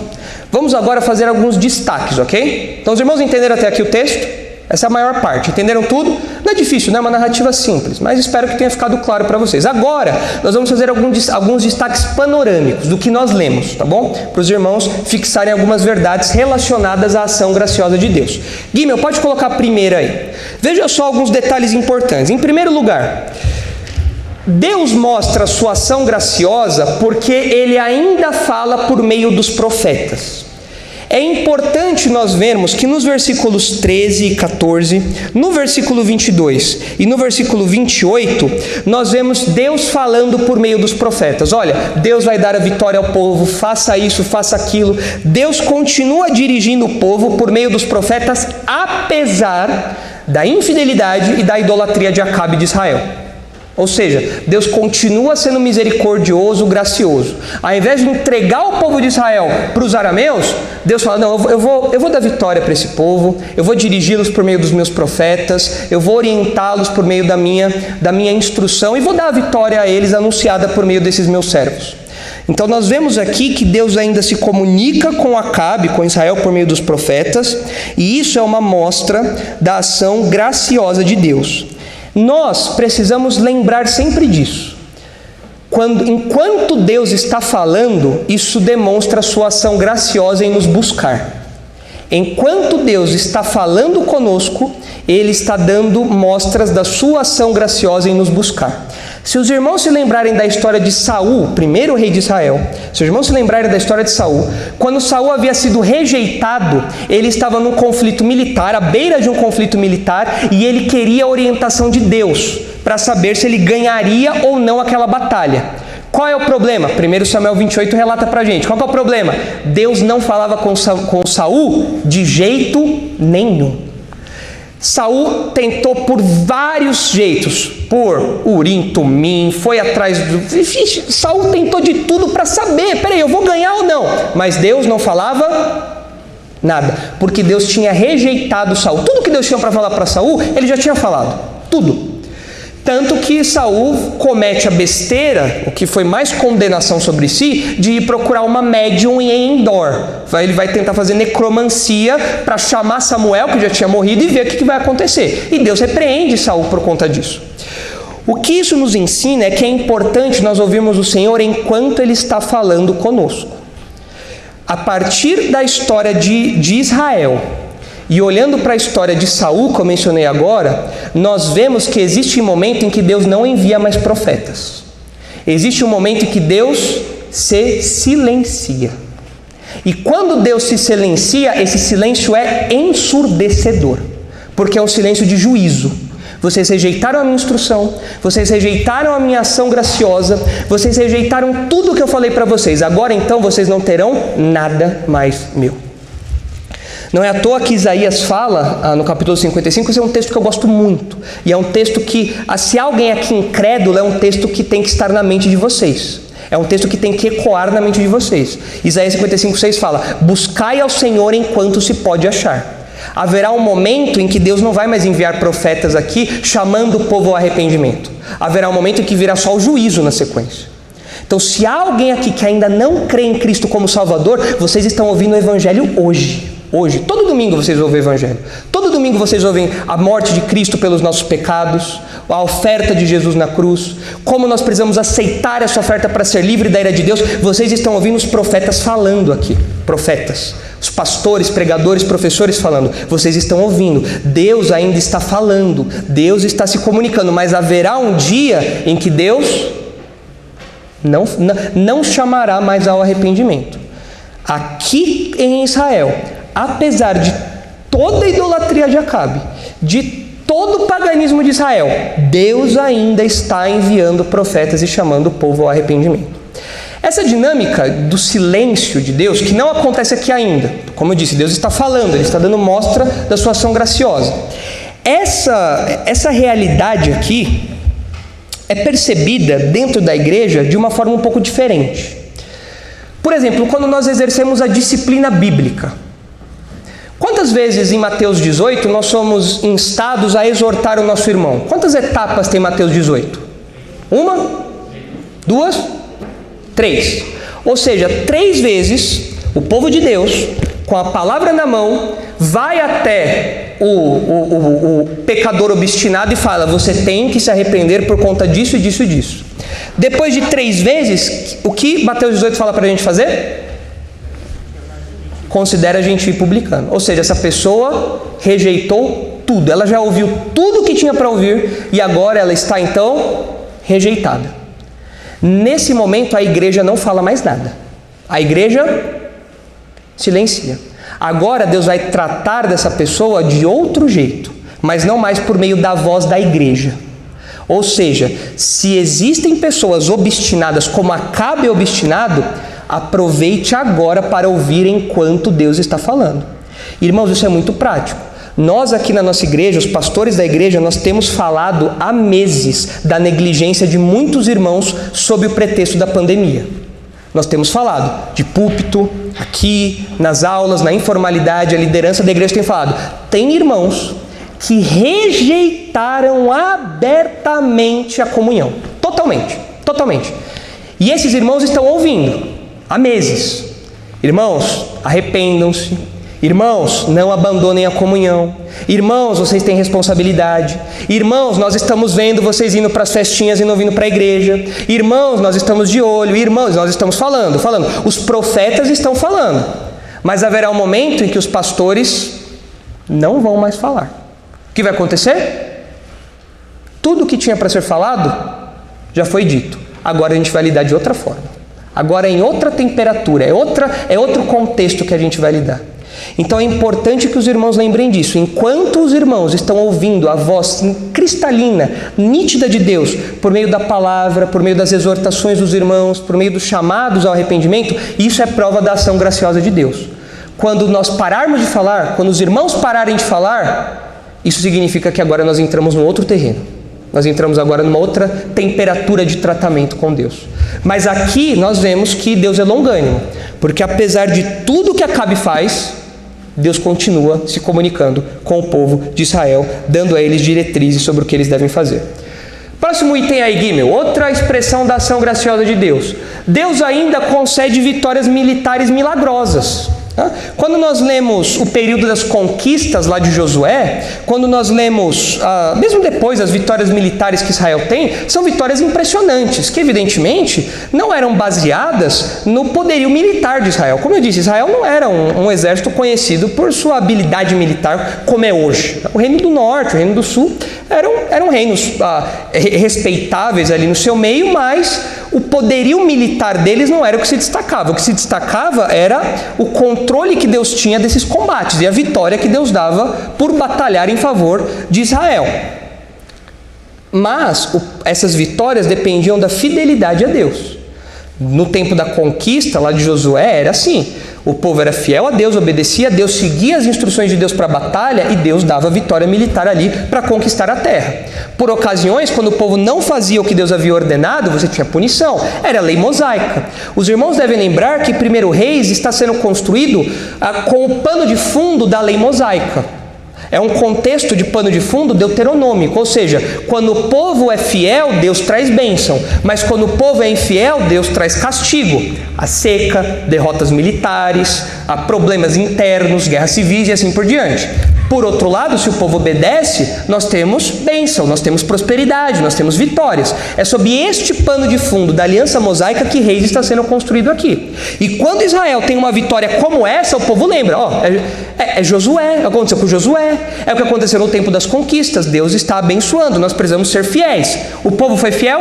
Vamos agora fazer alguns destaques, ok? Então os irmãos entenderam até aqui o texto? Essa é a maior parte. Entenderam tudo? Não é difícil, não é uma narrativa simples, mas espero que tenha ficado claro para vocês. Agora, nós vamos fazer alguns destaques panorâmicos do que nós lemos, tá bom? Para os irmãos fixarem algumas verdades relacionadas à ação graciosa de Deus. Guimel, pode colocar a primeira aí. Veja só alguns detalhes importantes. Em primeiro lugar, Deus mostra a sua ação graciosa porque Ele ainda fala por meio dos profetas. É importante nós vermos que nos versículos 13 e 14, no versículo 22 e no versículo 28, nós vemos Deus falando por meio dos profetas. Olha, Deus vai dar a vitória ao povo, faça isso, faça aquilo. Deus continua dirigindo o povo por meio dos profetas, apesar da infidelidade e da idolatria de Acabe de Israel. Ou seja, Deus continua sendo misericordioso, gracioso. Ao invés de entregar o povo de Israel para os arameus, Deus fala, não, eu vou dar vitória para esse povo, eu vou dirigi-los por meio dos meus profetas, eu vou orientá-los por meio da minha instrução e vou dar a vitória a eles anunciada por meio desses meus servos. Então nós vemos aqui que Deus ainda se comunica com Acabe, com Israel por meio dos profetas, e isso é uma mostra da ação graciosa de Deus. Nós precisamos lembrar sempre disso. Enquanto Deus está falando, isso demonstra a sua ação graciosa em nos buscar. Enquanto Deus está falando conosco, Ele está dando mostras da sua ação graciosa em nos buscar. Se os irmãos se lembrarem da história de Saul, primeiro rei de Israel, se os irmãos se lembrarem da história de Saul, quando Saul havia sido rejeitado, ele estava num conflito militar, à beira de um conflito militar, e ele queria a orientação de Deus para saber se ele ganharia ou não aquela batalha. Qual é o problema? 1 Samuel 28 relata para a gente. Qual é o problema? Deus não falava com Saul de jeito nenhum. Saul tentou por vários jeitos, por Urim, Tumim, foi atrás do... Saul tentou de tudo para saber, peraí, eu vou ganhar ou não? Mas Deus não falava nada, porque Deus tinha rejeitado Saul. Tudo que Deus tinha para falar para Saul, ele já tinha falado, tudo. Tanto que Saul comete a besteira, o que foi mais condenação sobre si, de ir procurar uma médium em Endor. Ele vai tentar fazer necromancia para chamar Samuel, que já tinha morrido, e ver o que vai acontecer. E Deus repreende Saul por conta disso. O que isso nos ensina é que é importante nós ouvirmos o Senhor enquanto Ele está falando conosco. A partir da história de Israel, e olhando para a história de Saul, que eu mencionei agora, nós vemos que existe um momento em que Deus não envia mais profetas. Existe um momento em que Deus se silencia. E quando Deus se silencia, esse silêncio é ensurdecedor, porque é um silêncio de juízo. Vocês rejeitaram a minha instrução, vocês rejeitaram a minha ação graciosa, vocês rejeitaram tudo que eu falei para vocês. Agora então vocês não terão nada mais meu. Não é à toa que Isaías fala, no capítulo 55, esse é um texto que eu gosto muito. E é um texto que, se alguém aqui incrédulo, é um texto que tem que estar na mente de vocês. É um texto que tem que ecoar na mente de vocês. Isaías 55:6 fala, buscai ao Senhor enquanto se pode achar. Haverá um momento em que Deus não vai mais enviar profetas aqui chamando o povo ao arrependimento. Haverá um momento em que virá só o juízo na sequência. Então, se há alguém aqui que ainda não crê em Cristo como Salvador, vocês estão ouvindo o Evangelho hoje. Hoje, todo domingo vocês ouvem o Evangelho. Todo domingo vocês ouvem a morte de Cristo pelos nossos pecados, a oferta de Jesus na cruz, como nós precisamos aceitar essa oferta para ser livre da ira de Deus. Vocês estão ouvindo os profetas falando aqui. Profetas, os pastores, pregadores, professores falando. Vocês estão ouvindo. Deus ainda está falando. Deus está se comunicando. Mas haverá um dia em que Deus não chamará mais ao arrependimento. Aqui em Israel, apesar de toda a idolatria de Acabe, de todo o paganismo de Israel, Deus ainda está enviando profetas e chamando o povo ao arrependimento. Essa dinâmica do silêncio de Deus, que não acontece aqui ainda, como eu disse, Deus está falando, Ele está dando mostra da sua ação graciosa. Essa realidade aqui é percebida dentro da igreja de uma forma um pouco diferente. Por exemplo, quando nós exercemos a disciplina bíblica, quantas vezes em Mateus 18 nós somos instados a exortar o nosso irmão? Quantas etapas tem Mateus 18? 1? 2? 3. Ou seja, 3 vezes o povo de Deus, com a palavra na mão, vai até o pecador obstinado e fala: você tem que se arrepender por conta disso e disso e disso. Depois de 3 vezes, o que Mateus 18 fala para a gente fazer? Considera a gente ir publicando. Ou seja, essa pessoa rejeitou tudo. Ela já ouviu tudo o que tinha para ouvir e agora ela está então rejeitada. Nesse momento a igreja não fala mais nada. A igreja silencia. Agora Deus vai tratar dessa pessoa de outro jeito, mas não mais por meio da voz da igreja. Ou seja, se existem pessoas obstinadas como Acabe obstinado, aproveite agora para ouvir enquanto Deus está falando. Irmãos, isso é muito prático. Nós aqui na nossa igreja, os pastores da igreja, nós temos falado há meses da negligência de muitos irmãos sob o pretexto da pandemia. Nós temos falado de púlpito, aqui, nas aulas, na informalidade, a liderança da igreja tem falado. Tem irmãos que rejeitaram abertamente a comunhão. Totalmente. E esses irmãos estão ouvindo há meses. Irmãos, arrependam-se. Irmãos, não abandonem a comunhão. Irmãos, vocês têm responsabilidade. Irmãos, nós estamos vendo vocês indo para as festinhas e não vindo para a igreja. Irmãos, nós estamos de olho. Irmãos, nós estamos falando. Os profetas estão falando. Mas haverá um momento em que os pastores não vão mais falar. O que vai acontecer? Tudo o que tinha para ser falado já foi dito. Agora a gente vai lidar de outra forma. Agora é em outra temperatura, é outro contexto que a gente vai lidar. Então é importante que os irmãos lembrem disso. Enquanto os irmãos estão ouvindo a voz cristalina, nítida de Deus, por meio da palavra, por meio das exortações dos irmãos, por meio dos chamados ao arrependimento, isso é prova da ação graciosa de Deus. Quando nós pararmos de falar, quando os irmãos pararem de falar, isso significa que agora nós entramos num outro terreno. Nós entramos agora numa outra temperatura de tratamento com Deus. Mas aqui nós vemos que Deus é longânimo, porque apesar de tudo que Acabe faz, Deus continua se comunicando com o povo de Israel, dando a eles diretrizes sobre o que eles devem fazer. Próximo item aí, Gimel, outra expressão da ação graciosa de Deus. Deus ainda concede vitórias militares milagrosas. Quando nós lemos o período das conquistas lá de Josué, quando nós lemos, mesmo depois, as vitórias militares que Israel tem, são vitórias impressionantes, que evidentemente não eram baseadas no poderio militar de Israel. Como eu disse, Israel não era um exército conhecido por sua habilidade militar como é hoje. O reino do norte, o reino do sul, eram reinos respeitáveis ali no seu meio, mas o poderio militar deles não era o que se destacava. O que se destacava era o controle que Deus tinha desses combates e a vitória que Deus dava por batalhar em favor de Israel. Mas essas vitórias dependiam da fidelidade a Deus. No tempo da conquista lá de Josué era assim: o povo era fiel a Deus, obedecia a Deus, seguia as instruções de Deus para a batalha e Deus dava vitória militar ali para conquistar a terra. Por ocasiões, quando o povo não fazia o que Deus havia ordenado, você tinha punição. Era a lei mosaica. Os irmãos devem lembrar que 1 Reis está sendo construído com o pano de fundo da lei mosaica. É um contexto de pano de fundo deuteronômico, ou seja, quando o povo é fiel, Deus traz bênção, mas quando o povo é infiel, Deus traz castigo, a seca, derrotas militares, a problemas internos, guerras civis e assim por diante. Por outro lado, se o povo obedece, nós temos bênção, nós temos prosperidade, nós temos vitórias. É sob este pano de fundo da aliança mosaica que Reis está sendo construído aqui. E quando Israel tem uma vitória como essa, o povo lembra, Josué, é o que aconteceu com Josué, é o que aconteceu no tempo das conquistas, Deus está abençoando, nós precisamos ser fiéis. O povo foi fiel?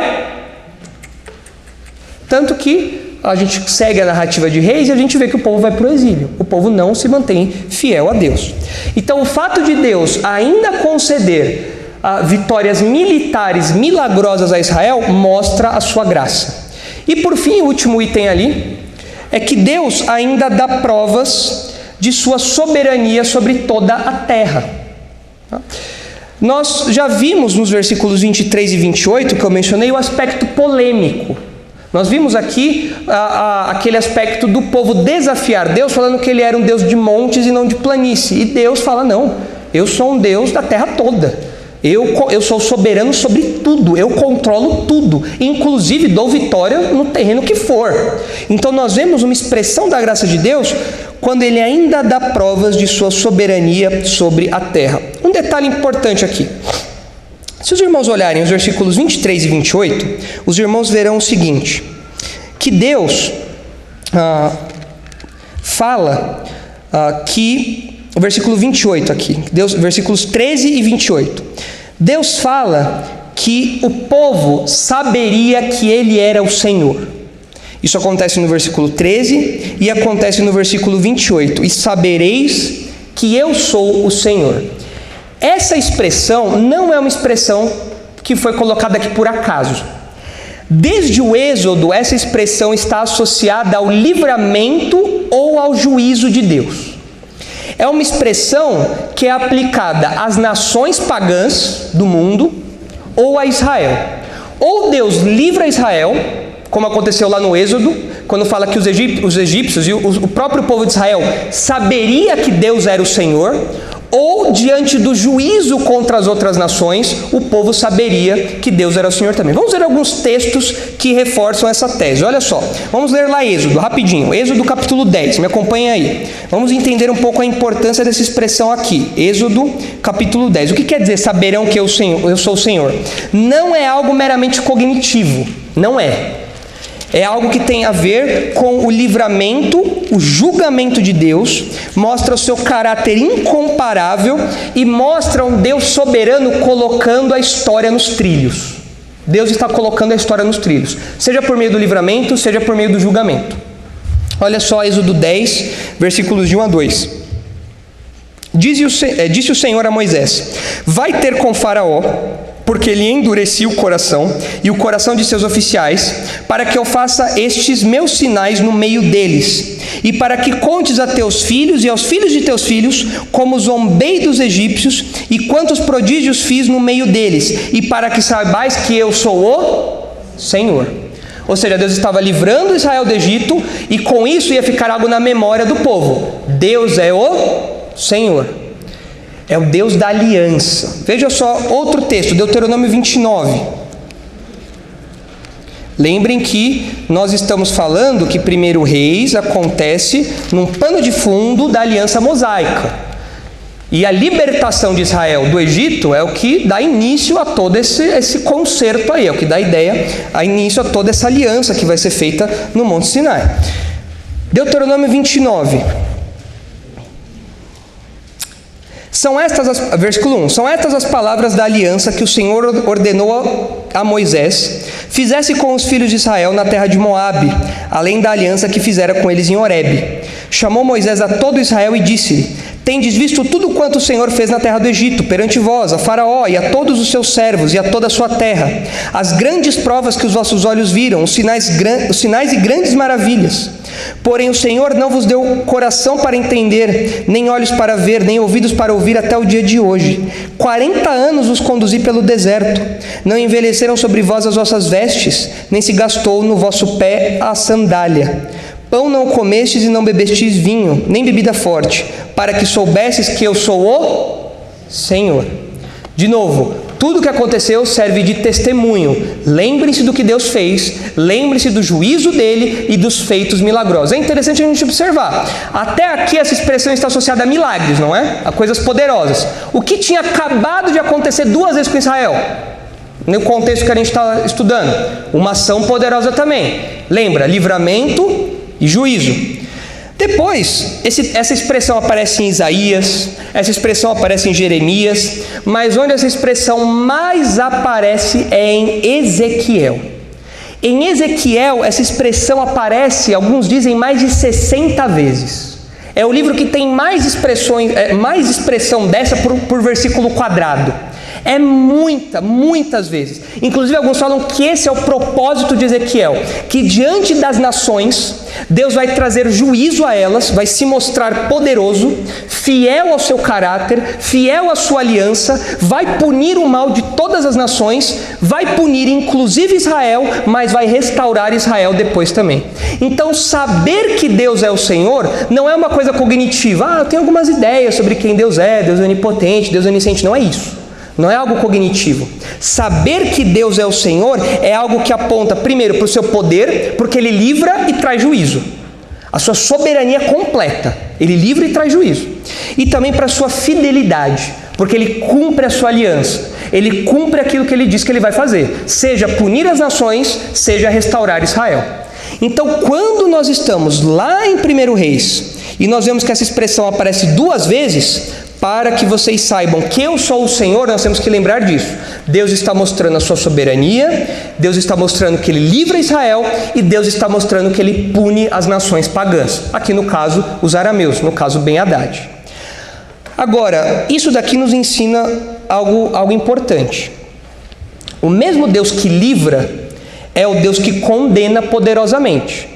Tanto que a gente segue a narrativa de Reis e a gente vê que o povo vai para o exílio. O povo não se mantém fiel a Deus. Então, o fato de Deus ainda conceder vitórias militares milagrosas a Israel mostra a sua graça. E por fim, o último item ali é que Deus ainda dá provas de sua soberania sobre toda a terra. Nós já vimos nos versículos 23 e 28, que eu mencionei, o aspecto polêmico. Nós vimos aqui aquele aspecto do povo desafiar Deus, falando que ele era um Deus de montes e não de planície. E Deus fala, não, eu sou um Deus da terra toda. Eu sou soberano sobre tudo, eu controlo tudo. Inclusive dou vitória no terreno que for. Então nós vemos uma expressão da graça de Deus quando ele ainda dá provas de sua soberania sobre a terra. Um detalhe importante aqui. Se os irmãos olharem os versículos 23 e 28, os irmãos verão o seguinte, que Deus fala que, o versículo 28 aqui, versículos 13 e 28, Deus fala que o povo saberia que ele era o Senhor. Isso acontece no versículo 13 e acontece no versículo 28, e sabereis que eu sou o Senhor. Essa expressão não é uma expressão que foi colocada aqui por acaso. Desde o Êxodo, essa expressão está associada ao livramento ou ao juízo de Deus. É uma expressão que é aplicada às nações pagãs do mundo ou a Israel. Ou Deus livra Israel, como aconteceu lá no Êxodo, quando fala que os egípcios e o próprio povo de Israel saberia que Deus era o Senhor, ou diante do juízo contra as outras nações, o povo saberia que Deus era o Senhor também. Vamos ver alguns textos que reforçam essa tese. Olha só, vamos ler lá Êxodo, rapidinho. Êxodo capítulo 10, me acompanha aí. Vamos entender um pouco a importância dessa expressão aqui. Êxodo capítulo 10. O que quer dizer saberão que eu sou o Senhor? Não é algo meramente cognitivo, não é. É algo que tem a ver com o livramento, o julgamento de Deus, mostra o seu caráter incomparável e mostra um Deus soberano colocando a história nos trilhos. Deus está colocando a história nos trilhos, seja por meio do livramento, seja por meio do julgamento. Olha só Êxodo 10, versículos de 1 a 2. Disse o Senhor a Moisés: vai ter com Faraó, porque lhe endureci o coração e o coração de seus oficiais, para que eu faça estes meus sinais no meio deles, e para que contes a teus filhos e aos filhos de teus filhos, como zombei dos egípcios, e quantos prodígios fiz no meio deles, e para que saibais que eu sou o Senhor. Ou seja, Deus estava livrando Israel do Egito, e com isso ia ficar algo na memória do povo. Deus é o Senhor. É o Deus da aliança. Veja só outro texto, Deuteronômio 29. Lembrem que nós estamos falando que 1 Reis acontece num pano de fundo da aliança mosaica. E a libertação de Israel do Egito é o que dá início a todo esse concerto aí, é o que dá início a toda essa aliança que vai ser feita no Monte Sinai. Deuteronômio 29. Versículo 1. São estas as palavras da aliança que o Senhor ordenou a Moisés, fizesse com os filhos de Israel na terra de Moabe, além da aliança que fizera com eles em Horebe. Chamou Moisés a todo Israel e disse-lhe: tendes visto tudo quanto o Senhor fez na terra do Egito, perante vós, a Faraó e a todos os seus servos e a toda a sua terra, as grandes provas que os vossos olhos viram, os sinais e grandes maravilhas. Porém o Senhor não vos deu coração para entender, nem olhos para ver, nem ouvidos para ouvir até o dia de hoje. 40 anos os conduzi pelo deserto. Não envelheceram sobre vós as vossas vestes, nem se gastou no vosso pé a sandália. Pão não comestes e não bebestes vinho, nem bebida forte, para que soubesses que eu sou o Senhor. De novo, tudo que aconteceu serve de testemunho. Lembrem-se do que Deus fez, lembrem-se do juízo dele e dos feitos milagrosos. É interessante a gente observar. Até aqui essa expressão está associada a milagres, não é? A coisas poderosas. O que tinha acabado de acontecer 2 vezes com Israel? No contexto que a gente está estudando. Uma ação poderosa também. Lembra? Livramento e juízo. Depois, essa expressão aparece em Isaías, essa expressão aparece em Jeremias, mas onde essa expressão mais aparece é em Ezequiel. Em Ezequiel, essa expressão aparece, alguns dizem, mais de 60 vezes. É o livro que tem mais expressão dessa por versículo quadrado. É muitas vezes. Inclusive alguns falam que esse é o propósito de Ezequiel, que diante das nações, Deus vai trazer juízo a elas, vai se mostrar poderoso, fiel ao seu caráter, fiel à sua aliança, vai punir o mal de todas as nações, vai punir inclusive Israel, mas vai restaurar Israel depois também. Então saber que Deus é o Senhor não é uma coisa cognitiva. Eu tenho algumas ideias sobre quem Deus é onipotente, Deus é onisciente. Não é isso. Não é algo cognitivo. Saber que Deus é o Senhor é algo que aponta primeiro para o seu poder, porque Ele livra e traz juízo. A sua soberania completa. Ele livra e traz juízo. E também para a sua fidelidade, porque Ele cumpre a sua aliança. Ele cumpre aquilo que Ele diz que Ele vai fazer. Seja punir as nações, seja restaurar Israel. Então, quando nós estamos lá em 1 Reis, e nós vemos que essa expressão aparece 2 vezes, para que vocês saibam que eu sou o Senhor, nós temos que lembrar disso. Deus está mostrando a sua soberania, Deus está mostrando que Ele livra Israel e Deus está mostrando que Ele pune as nações pagãs. Aqui no caso, os arameus, no caso Ben-Hadad. Agora, isso daqui nos ensina algo importante. O mesmo Deus que livra é o Deus que condena poderosamente.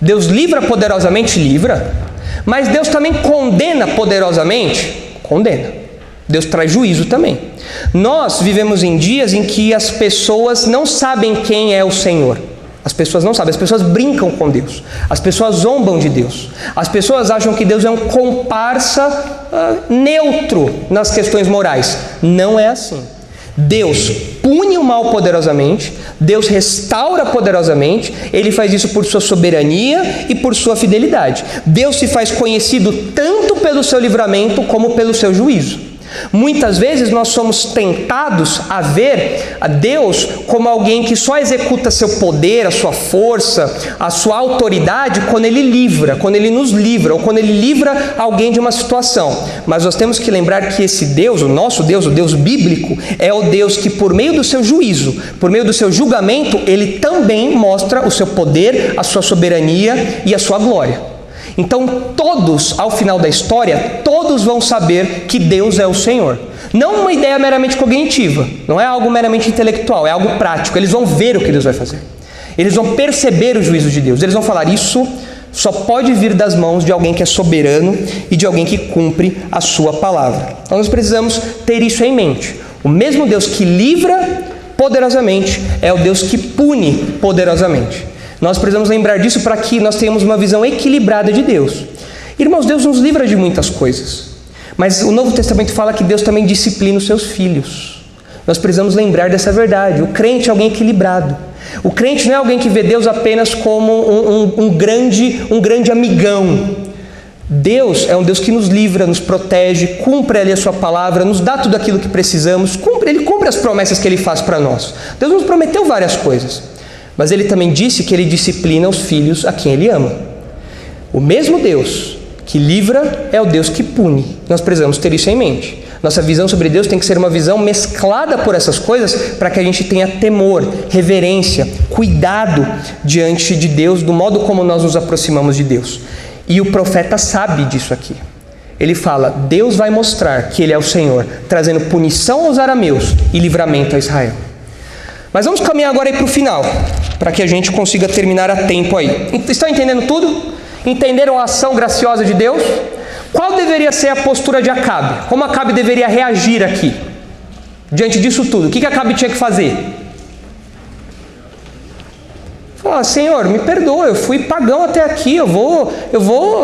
Deus livra poderosamente? Livra. Mas Deus também condena poderosamente? Condena. Deus traz juízo também. Nós vivemos em dias em que as pessoas não sabem quem é o Senhor. As pessoas não sabem, as pessoas brincam com Deus. As pessoas zombam de Deus. As pessoas acham que Deus é um comparsa neutro nas questões morais. Não é assim. Deus pune o mal poderosamente, Deus restaura poderosamente, Ele faz isso por sua soberania e por sua fidelidade. Deus se faz conhecido tanto pelo seu livramento como pelo seu juízo. Muitas vezes nós somos tentados a ver a Deus como alguém que só executa seu poder, a sua força, a sua autoridade quando Ele livra, quando Ele nos livra, ou quando Ele livra alguém de uma situação. Mas nós temos que lembrar que esse Deus, o nosso Deus, o Deus bíblico, é o Deus que por meio do seu juízo, por meio do seu julgamento, Ele também mostra o seu poder, a sua soberania e a sua glória. Então todos, ao final da história, todos vão saber que Deus é o Senhor. Não uma ideia meramente cognitiva, não é algo meramente intelectual, é algo prático. Eles vão ver o que Deus vai fazer. Eles vão perceber o juízo de Deus. Eles vão falar, isso só pode vir das mãos de alguém que é soberano e de alguém que cumpre a sua palavra. Então nós precisamos ter isso em mente. O mesmo Deus que livra poderosamente é o Deus que pune poderosamente. Nós precisamos lembrar disso para que nós tenhamos uma visão equilibrada de Deus. Irmãos, Deus nos livra de muitas coisas. Mas o Novo Testamento fala que Deus também disciplina os seus filhos. Nós precisamos lembrar dessa verdade. O crente é alguém equilibrado. O crente não é alguém que vê Deus apenas como um grande amigão. Deus é um Deus que nos livra, nos protege, cumpre ali a sua palavra, nos dá tudo aquilo que precisamos. Ele cumpre as promessas que Ele faz para nós. Deus nos prometeu várias coisas. Mas Ele também disse que Ele disciplina os filhos a quem Ele ama. O mesmo Deus que livra é o Deus que pune. Nós precisamos ter isso em mente. Nossa visão sobre Deus tem que ser uma visão mesclada por essas coisas para que a gente tenha temor, reverência, cuidado diante de Deus, do modo como nós nos aproximamos de Deus. E o profeta sabe disso aqui. Ele fala, Deus vai mostrar que Ele é o Senhor, trazendo punição aos arameus e livramento a Israel. Mas vamos caminhar agora aí para o final, para que a gente consiga terminar a tempo aí. Estão entendendo tudo? Entenderam a ação graciosa de Deus? Qual deveria ser a postura de Acabe? Como Acabe deveria reagir aqui? Diante disso tudo, o que Acabe tinha que fazer? Senhor, me perdoa, eu fui pagão até aqui, eu vou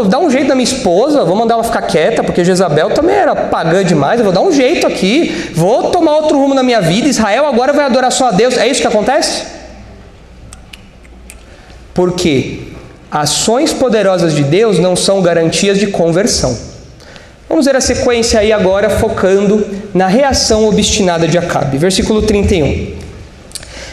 dar um jeito na minha esposa, vou mandar ela ficar quieta, porque Jezabel também era pagã demais, eu vou dar um jeito aqui, vou tomar outro rumo na minha vida, Israel agora vai adorar só a Deus. É isso que acontece? Porque ações poderosas de Deus não são garantias de conversão. Vamos ver a sequência aí agora, focando na reação obstinada de Acabe. Versículo 31.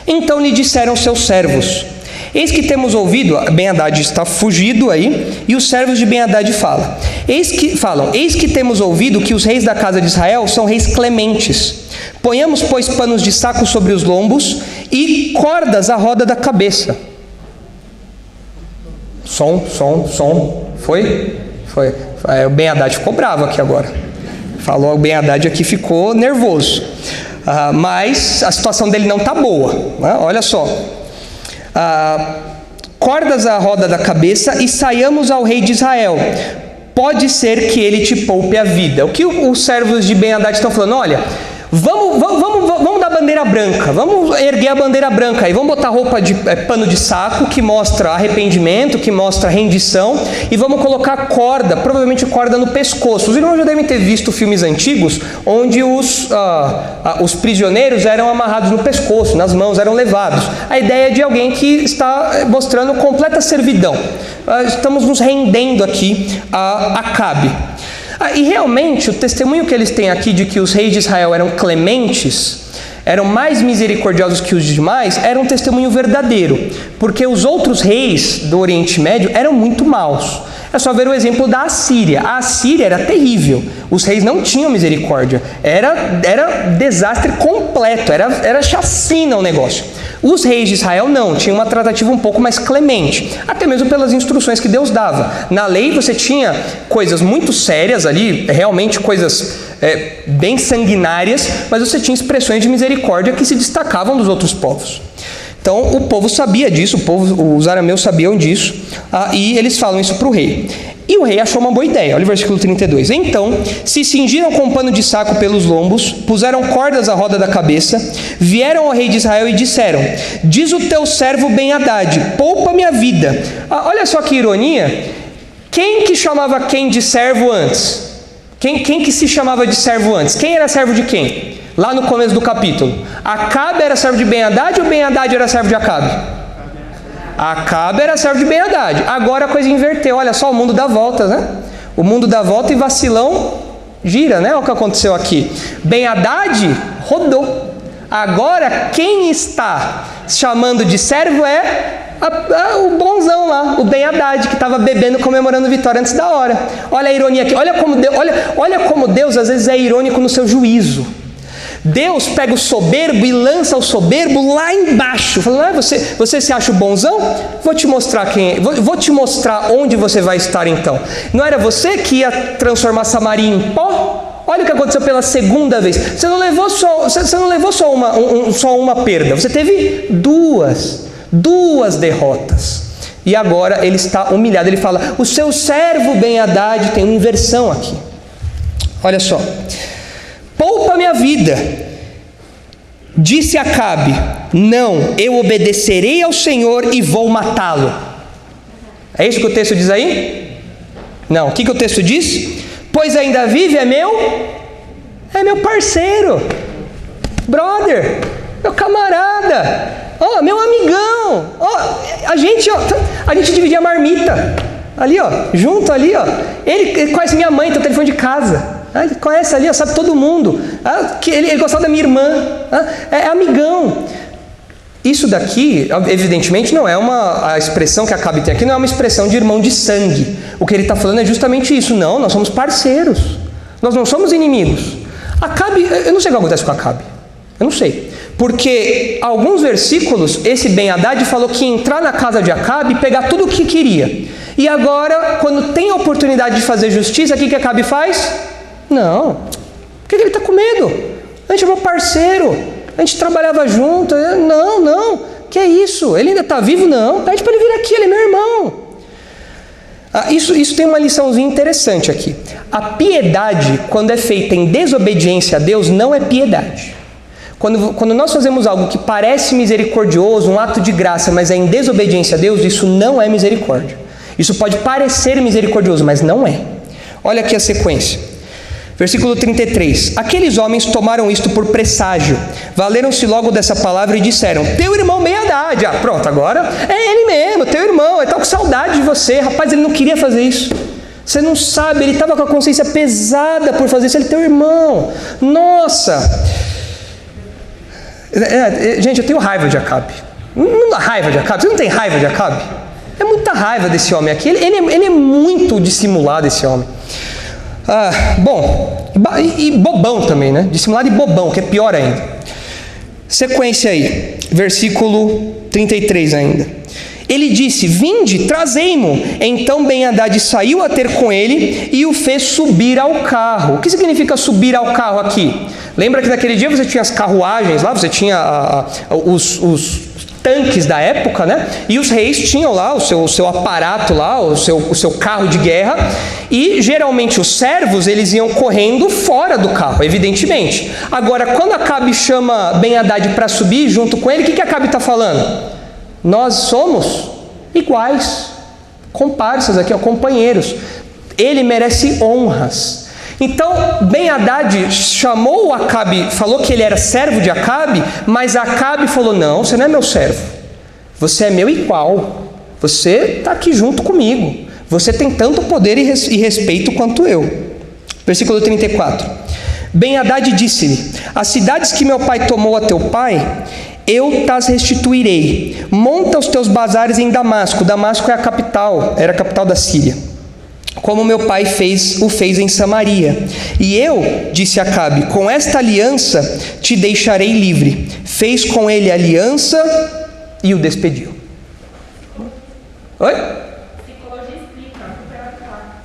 Então lhe disseram seus servos: eis que temos ouvido, Ben-Hadad está fugido aí, e os servos de Ben-Hadad falam, eis que temos ouvido que os reis da casa de Israel são reis clementes. Ponhamos, pois, panos de saco sobre os lombos e cordas à roda da cabeça. Som. Foi. O Ben-Hadad ficou bravo aqui agora. Falou, o Ben-Hadad aqui ficou nervoso. Mas a situação dele não está boa, né? Olha só. Cordas à roda da cabeça e saiamos ao rei de Israel. Pode ser que ele te poupe a vida. O que os servos de Ben-Hadad estão falando? Olha, vamos dar bandeira branca, vamos erguer a bandeira branca aí, vamos botar roupa de pano de saco que mostra arrependimento, que mostra rendição, e vamos colocar corda, provavelmente corda no pescoço. Os irmãos já devem ter visto filmes antigos onde os prisioneiros eram amarrados no pescoço, nas mãos, eram levados. A ideia é de alguém que está mostrando completa servidão. Estamos nos rendendo aqui a Acabe. E realmente o testemunho que eles têm aqui de que os reis de Israel eram clementes, eram mais misericordiosos que os demais, era um testemunho verdadeiro, porque os outros reis do Oriente Médio eram muito maus. É só ver o exemplo da Assíria. A Assíria era terrível, os reis não tinham misericórdia, era desastre completo, era chacina o negócio. Os reis de Israel não, tinham uma tratativa um pouco mais clemente, até mesmo pelas instruções que Deus dava. Na lei você tinha coisas muito sérias ali, realmente coisas bem sanguinárias, mas você tinha expressões de misericórdia que se destacavam dos outros povos. Então o povo sabia disso, os arameus sabiam disso, e eles falam isso para o rei. E o rei achou uma boa ideia. Olha o versículo 32. Então se cingiram com um pano de saco pelos lombos, puseram cordas à roda da cabeça, vieram ao rei de Israel e disseram: diz o teu servo Ben-Hadad, poupa-me a vida. Olha só que ironia. Quem que chamava quem de servo antes? Quem que se chamava de servo antes? Quem era servo de quem? Lá no começo do capítulo. Acabe era servo de Ben-Hadad ou Ben-Hadad era servo de Acabe? Acabe era servo de Ben-Hadad. Agora a coisa inverteu. Olha só, o mundo dá voltas, né? O mundo dá volta e vacilão gira, né? Olha o que aconteceu aqui. Ben-Hadad rodou. Agora quem está chamando de servo é o bonzão lá, o Ben-Hadad, que estava bebendo, comemorando vitória antes da hora. Olha a ironia aqui. Olha como Deus às vezes é irônico no seu juízo. Deus pega o soberbo e lança o soberbo lá embaixo, falando: você se acha o bonzão? Vou te mostrar vou te mostrar onde você vai estar então. Não era você que ia transformar Samaria em pó? Olha o que aconteceu pela segunda vez. Você não levou só uma perda, você teve duas derrotas. E agora ele está humilhado, ele fala: o seu servo Ben-Hadad, tem uma inversão aqui. Olha só. Poupa-me a vida. Disse Acabe: não, eu obedecerei ao Senhor e vou matá-lo. É isso que o texto diz aí? Não, o que o texto diz? Pois ainda vive, é meu parceiro, brother, meu camarada, meu amigão, a gente dividia a marmita, ali junto ali, ele conhece minha mãe, tem o telefone de casa. Ele conhece ali, sabe todo mundo. Ele gostava da minha irmã. É amigão. Isso daqui, evidentemente, não é a expressão que Acabe tem aqui, não é uma expressão de irmão de sangue. O que ele está falando é justamente isso. Não, nós somos parceiros. Nós não somos inimigos. Acabe, eu não sei o que acontece com Acabe. Eu não sei. Porque alguns versículos, esse Ben-Hadad falou que ia entrar na casa de Acabe e pegar tudo o que queria. E agora, quando tem a oportunidade de fazer justiça, o que Acabe faz? Não. Por que ele está com medo? A gente é meu parceiro. A gente trabalhava junto. Não. Que é isso? Ele ainda está vivo? Não. Pede para ele vir aqui, ele é meu irmão. Isso tem uma liçãozinha interessante aqui. A piedade, quando é feita em desobediência a Deus, não é piedade. Quando nós fazemos algo que parece misericordioso, um ato de graça, mas é em desobediência a Deus, isso não é misericórdia. Isso pode parecer misericordioso, mas não é. Olha aqui a sequência. Versículo 33. Aqueles homens tomaram isto por presságio, valeram-se logo dessa palavra e disseram: teu irmão Ben-Hadad. Pronto, agora é ele mesmo, teu irmão, ele está com saudade de você. Rapaz, ele não queria fazer isso. Você não sabe, ele estava com a consciência pesada por fazer isso, ele é teu irmão. Nossa! Gente, eu tenho raiva de Acabe. Não dá raiva de Acabe? Você não tem raiva de Acabe? É muita raiva desse homem aqui. Ele é muito dissimulado, esse homem. Bom, e bobão também, né? Dissimulado e bobão, que é pior ainda. Sequência aí, versículo 33 ainda. Ele disse: vinde, trazei-mo. Então Ben-Hadad saiu a ter com ele e o fez subir ao carro. O que significa subir ao carro aqui? Lembra que naquele dia você tinha as carruagens lá, você tinha os tanques da época, né? E os reis tinham lá o seu aparato lá, o seu carro de guerra, e geralmente os servos, eles iam correndo fora do carro, evidentemente. Agora, quando Acabe chama Ben-Hadad para subir junto com ele, o que Acabe está falando? Nós somos iguais, comparsas aqui, companheiros. Ele merece honras. Então, Ben-Hadad chamou o Acabe, falou que ele era servo de Acabe, mas Acabe falou: não, você não é meu servo, você é meu igual, você está aqui junto comigo, você tem tanto poder e respeito quanto eu. Versículo 34. Ben-Hadad disse-lhe: as cidades que meu pai tomou a teu pai, eu tas restituirei. Monta os teus bazares em Damasco. Damasco é a capital, era a capital da Síria, como meu pai o fez em Samaria. E eu, disse Acabe, com esta aliança te deixarei livre. Fez com ele aliança e o despediu. Oi?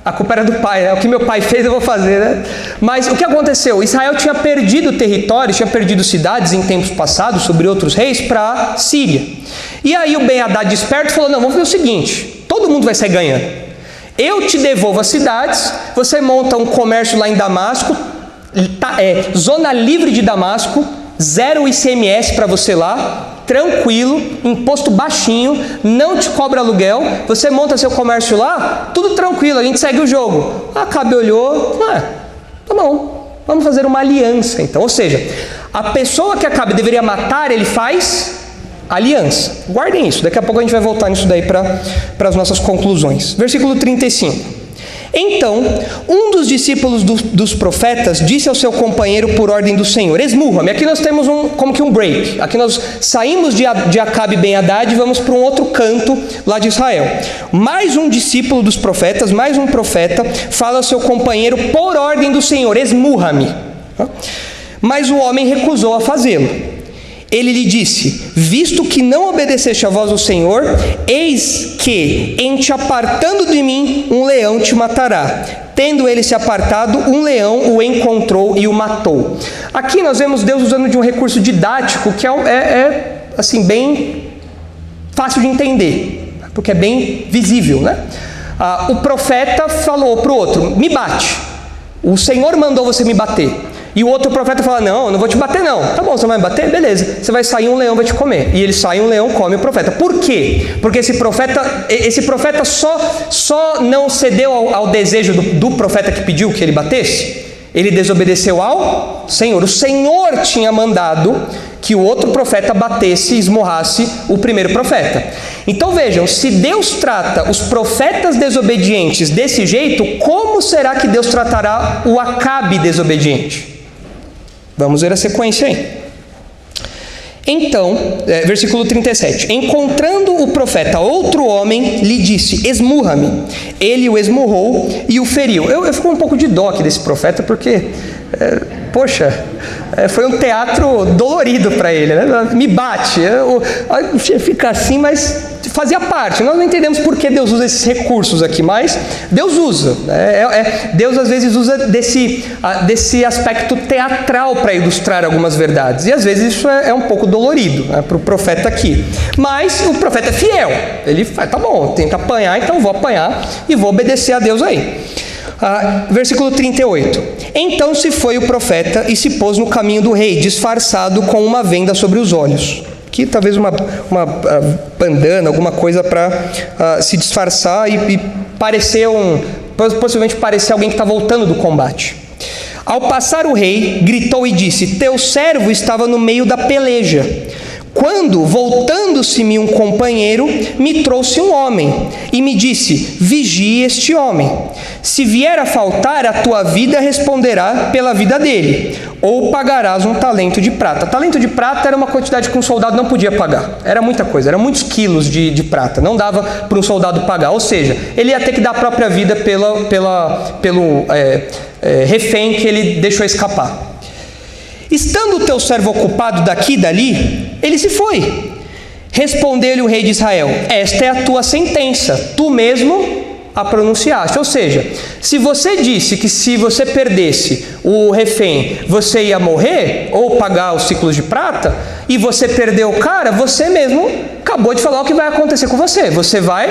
A culpa era do pai, né? O que meu pai fez eu vou fazer, né? Mas o que aconteceu? Israel tinha perdido territórios, tinha perdido cidades em tempos passados, sobre outros reis, para a Síria. E aí o Ben-Hadad desperto falou: não, vamos fazer o seguinte, todo mundo vai sair ganhando. Eu te devolvo as cidades, você monta um comércio lá em Damasco, zona livre de Damasco, zero ICMS para você lá, tranquilo, imposto baixinho, não te cobra aluguel, você monta seu comércio lá, tudo tranquilo, a gente segue o jogo. Acabe olhou, tá bom, vamos fazer uma aliança então. Ou seja, a pessoa que Acabe deveria matar, ele faz aliança. Guardem isso, daqui a pouco a gente vai voltar nisso daí para as nossas conclusões. Versículo 35. Então, um dos discípulos dos profetas disse ao seu companheiro por ordem do Senhor: esmurra-me. Aqui nós temos como que um break. Aqui nós saímos de Acabe e Ben-Hadad e vamos para um outro canto lá de Israel. Mais um discípulo dos profetas, mais um profeta, fala ao seu companheiro por ordem do Senhor: esmurra-me. Mas o homem recusou a fazê-lo. Ele lhe disse: visto que não obedeceste a voz do Senhor, eis que, em te apartando de mim, um leão te matará. Tendo ele se apartado, um leão o encontrou e o matou. Aqui nós vemos Deus usando de um recurso didático que é assim, bem fácil de entender, porque é bem visível, né? O profeta falou para o outro: me bate. O Senhor mandou você me bater. E o outro profeta fala: não, eu não vou te bater não. Tá bom, você vai me bater? Beleza. Você vai sair, um leão vai te comer. E ele sai, um leão come o profeta. Por quê? Porque esse profeta só não cedeu ao desejo do profeta que pediu que ele batesse. Ele desobedeceu ao Senhor. O Senhor tinha mandado que o outro profeta batesse e esmurrasse o primeiro profeta. Então vejam, se Deus trata os profetas desobedientes desse jeito, como será que Deus tratará o Acabe desobediente? Vamos ver a sequência aí. Então, versículo 37. Encontrando o profeta outro homem, lhe disse: esmurra-me. Ele o esmurrou e o feriu. Eu fico um pouco de dó aqui desse profeta, porque, foi um teatro dolorido para ele, né? Me bate. Fica assim, mas fazia parte. Nós não entendemos por que Deus usa esses recursos aqui, mas Deus usa. Deus às vezes usa desse aspecto teatral para ilustrar algumas verdades. E às vezes isso é um pouco dolorido, né, para o profeta aqui. Mas o profeta é fiel. Ele fala: tá bom, tenta apanhar, então vou apanhar e vou obedecer a Deus aí. Versículo 38. Então se foi o profeta e se pôs no caminho do rei, disfarçado com uma venda sobre os olhos. Aqui talvez uma bandana, alguma coisa para se disfarçar e parecer possivelmente parecer alguém que está voltando do combate. Ao passar o rei, gritou e disse: teu servo estava no meio da peleja, quando, voltando-se-me um companheiro, me trouxe um homem e me disse: vigie este homem. Se vier a faltar, a tua vida responderá pela vida dele, ou pagarás um talento de prata. Talento de prata era uma quantidade que um soldado não podia pagar. Era muita coisa, eram muitos quilos de prata. Não dava para um soldado pagar. Ou seja, ele ia ter que dar a própria vida pelo refém que ele deixou escapar. Estando o teu servo ocupado daqui e dali, ele se foi. Respondeu-lhe o rei de Israel: esta é a tua sentença, tu mesmo a pronunciaste. Ou seja, se você disse que se você perdesse o refém, você ia morrer, ou pagar os ciclos de prata, e você perdeu o cara, você mesmo acabou de falar o que vai acontecer com você. Você vai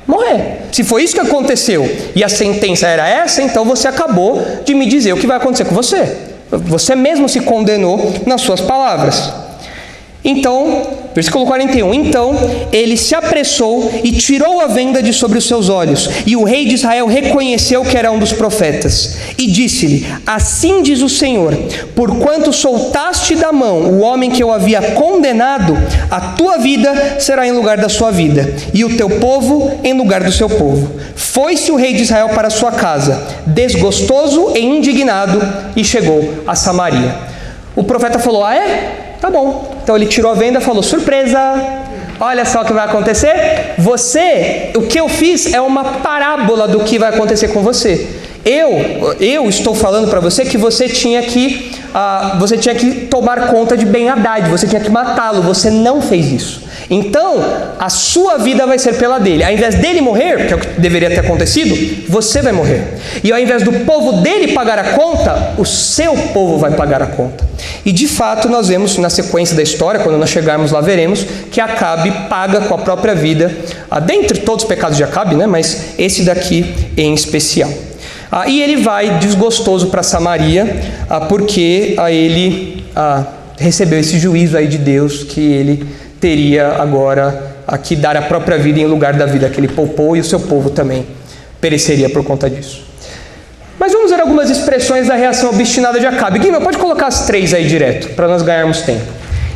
morrer. Se foi isso que aconteceu, e a sentença era essa, então você acabou de me dizer o que vai acontecer com você. Você mesmo se condenou nas suas palavras. Então, versículo 41, então ele se apressou e tirou a venda de sobre os seus olhos, e o rei de Israel reconheceu que era um dos profetas, e disse-lhe: assim diz o Senhor, porquanto soltaste da mão o homem que eu havia condenado, a tua vida será em lugar da sua vida, e o teu povo em lugar do seu povo. Foi-se o rei de Israel para sua casa, desgostoso e indignado, e chegou a Samaria. O profeta falou: ah é? Tá bom. Então ele tirou a venda e falou: surpresa, olha só o que vai acontecer. O que eu fiz é uma parábola do que vai acontecer com você. Eu estou falando para você que você tinha que tomar conta de Ben-Hadad, você tinha que matá-lo, você não fez isso. Então, a sua vida vai ser pela dele. Ao invés dele morrer, que é o que deveria ter acontecido, você vai morrer. E ao invés do povo dele pagar a conta, o seu povo vai pagar a conta. E de fato, nós vemos na sequência da história, quando nós chegarmos lá, veremos que Acabe paga com a própria vida, dentre todos os pecados de Acabe, né? Mas esse daqui em especial. E ele vai desgostoso para Samaria, porque ele recebeu esse juízo aí de Deus, que ele teria agora que dar a própria vida em lugar da vida que ele poupou, e o seu povo também pereceria por conta disso. Mas vamos ver algumas expressões da reação obstinada de Acabe. Guilherme, pode colocar as 3 aí direto, para nós ganharmos tempo.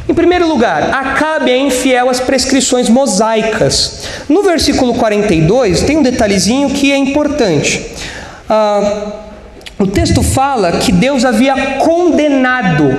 Em primeiro lugar, Acabe é infiel às prescrições mosaicas. No versículo 42 tem um detalhezinho que é importante. O texto fala que Deus havia condenado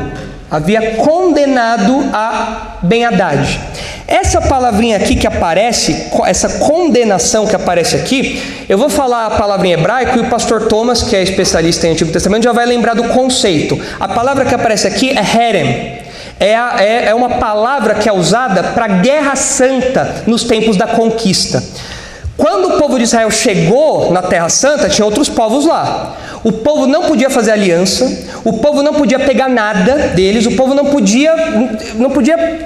a Ben-Hadad. Essa palavrinha aqui que aparece, essa condenação que aparece aqui, eu vou falar a palavra em hebraico e o pastor Thomas, que é especialista em Antigo Testamento, já vai lembrar do conceito. A palavra que aparece aqui é herem. É uma palavra que é usada para guerra santa nos tempos da conquista. Quando o povo de Israel chegou na Terra Santa, tinha outros povos lá. O povo não podia fazer aliança, o povo não podia pegar nada deles, o povo não podia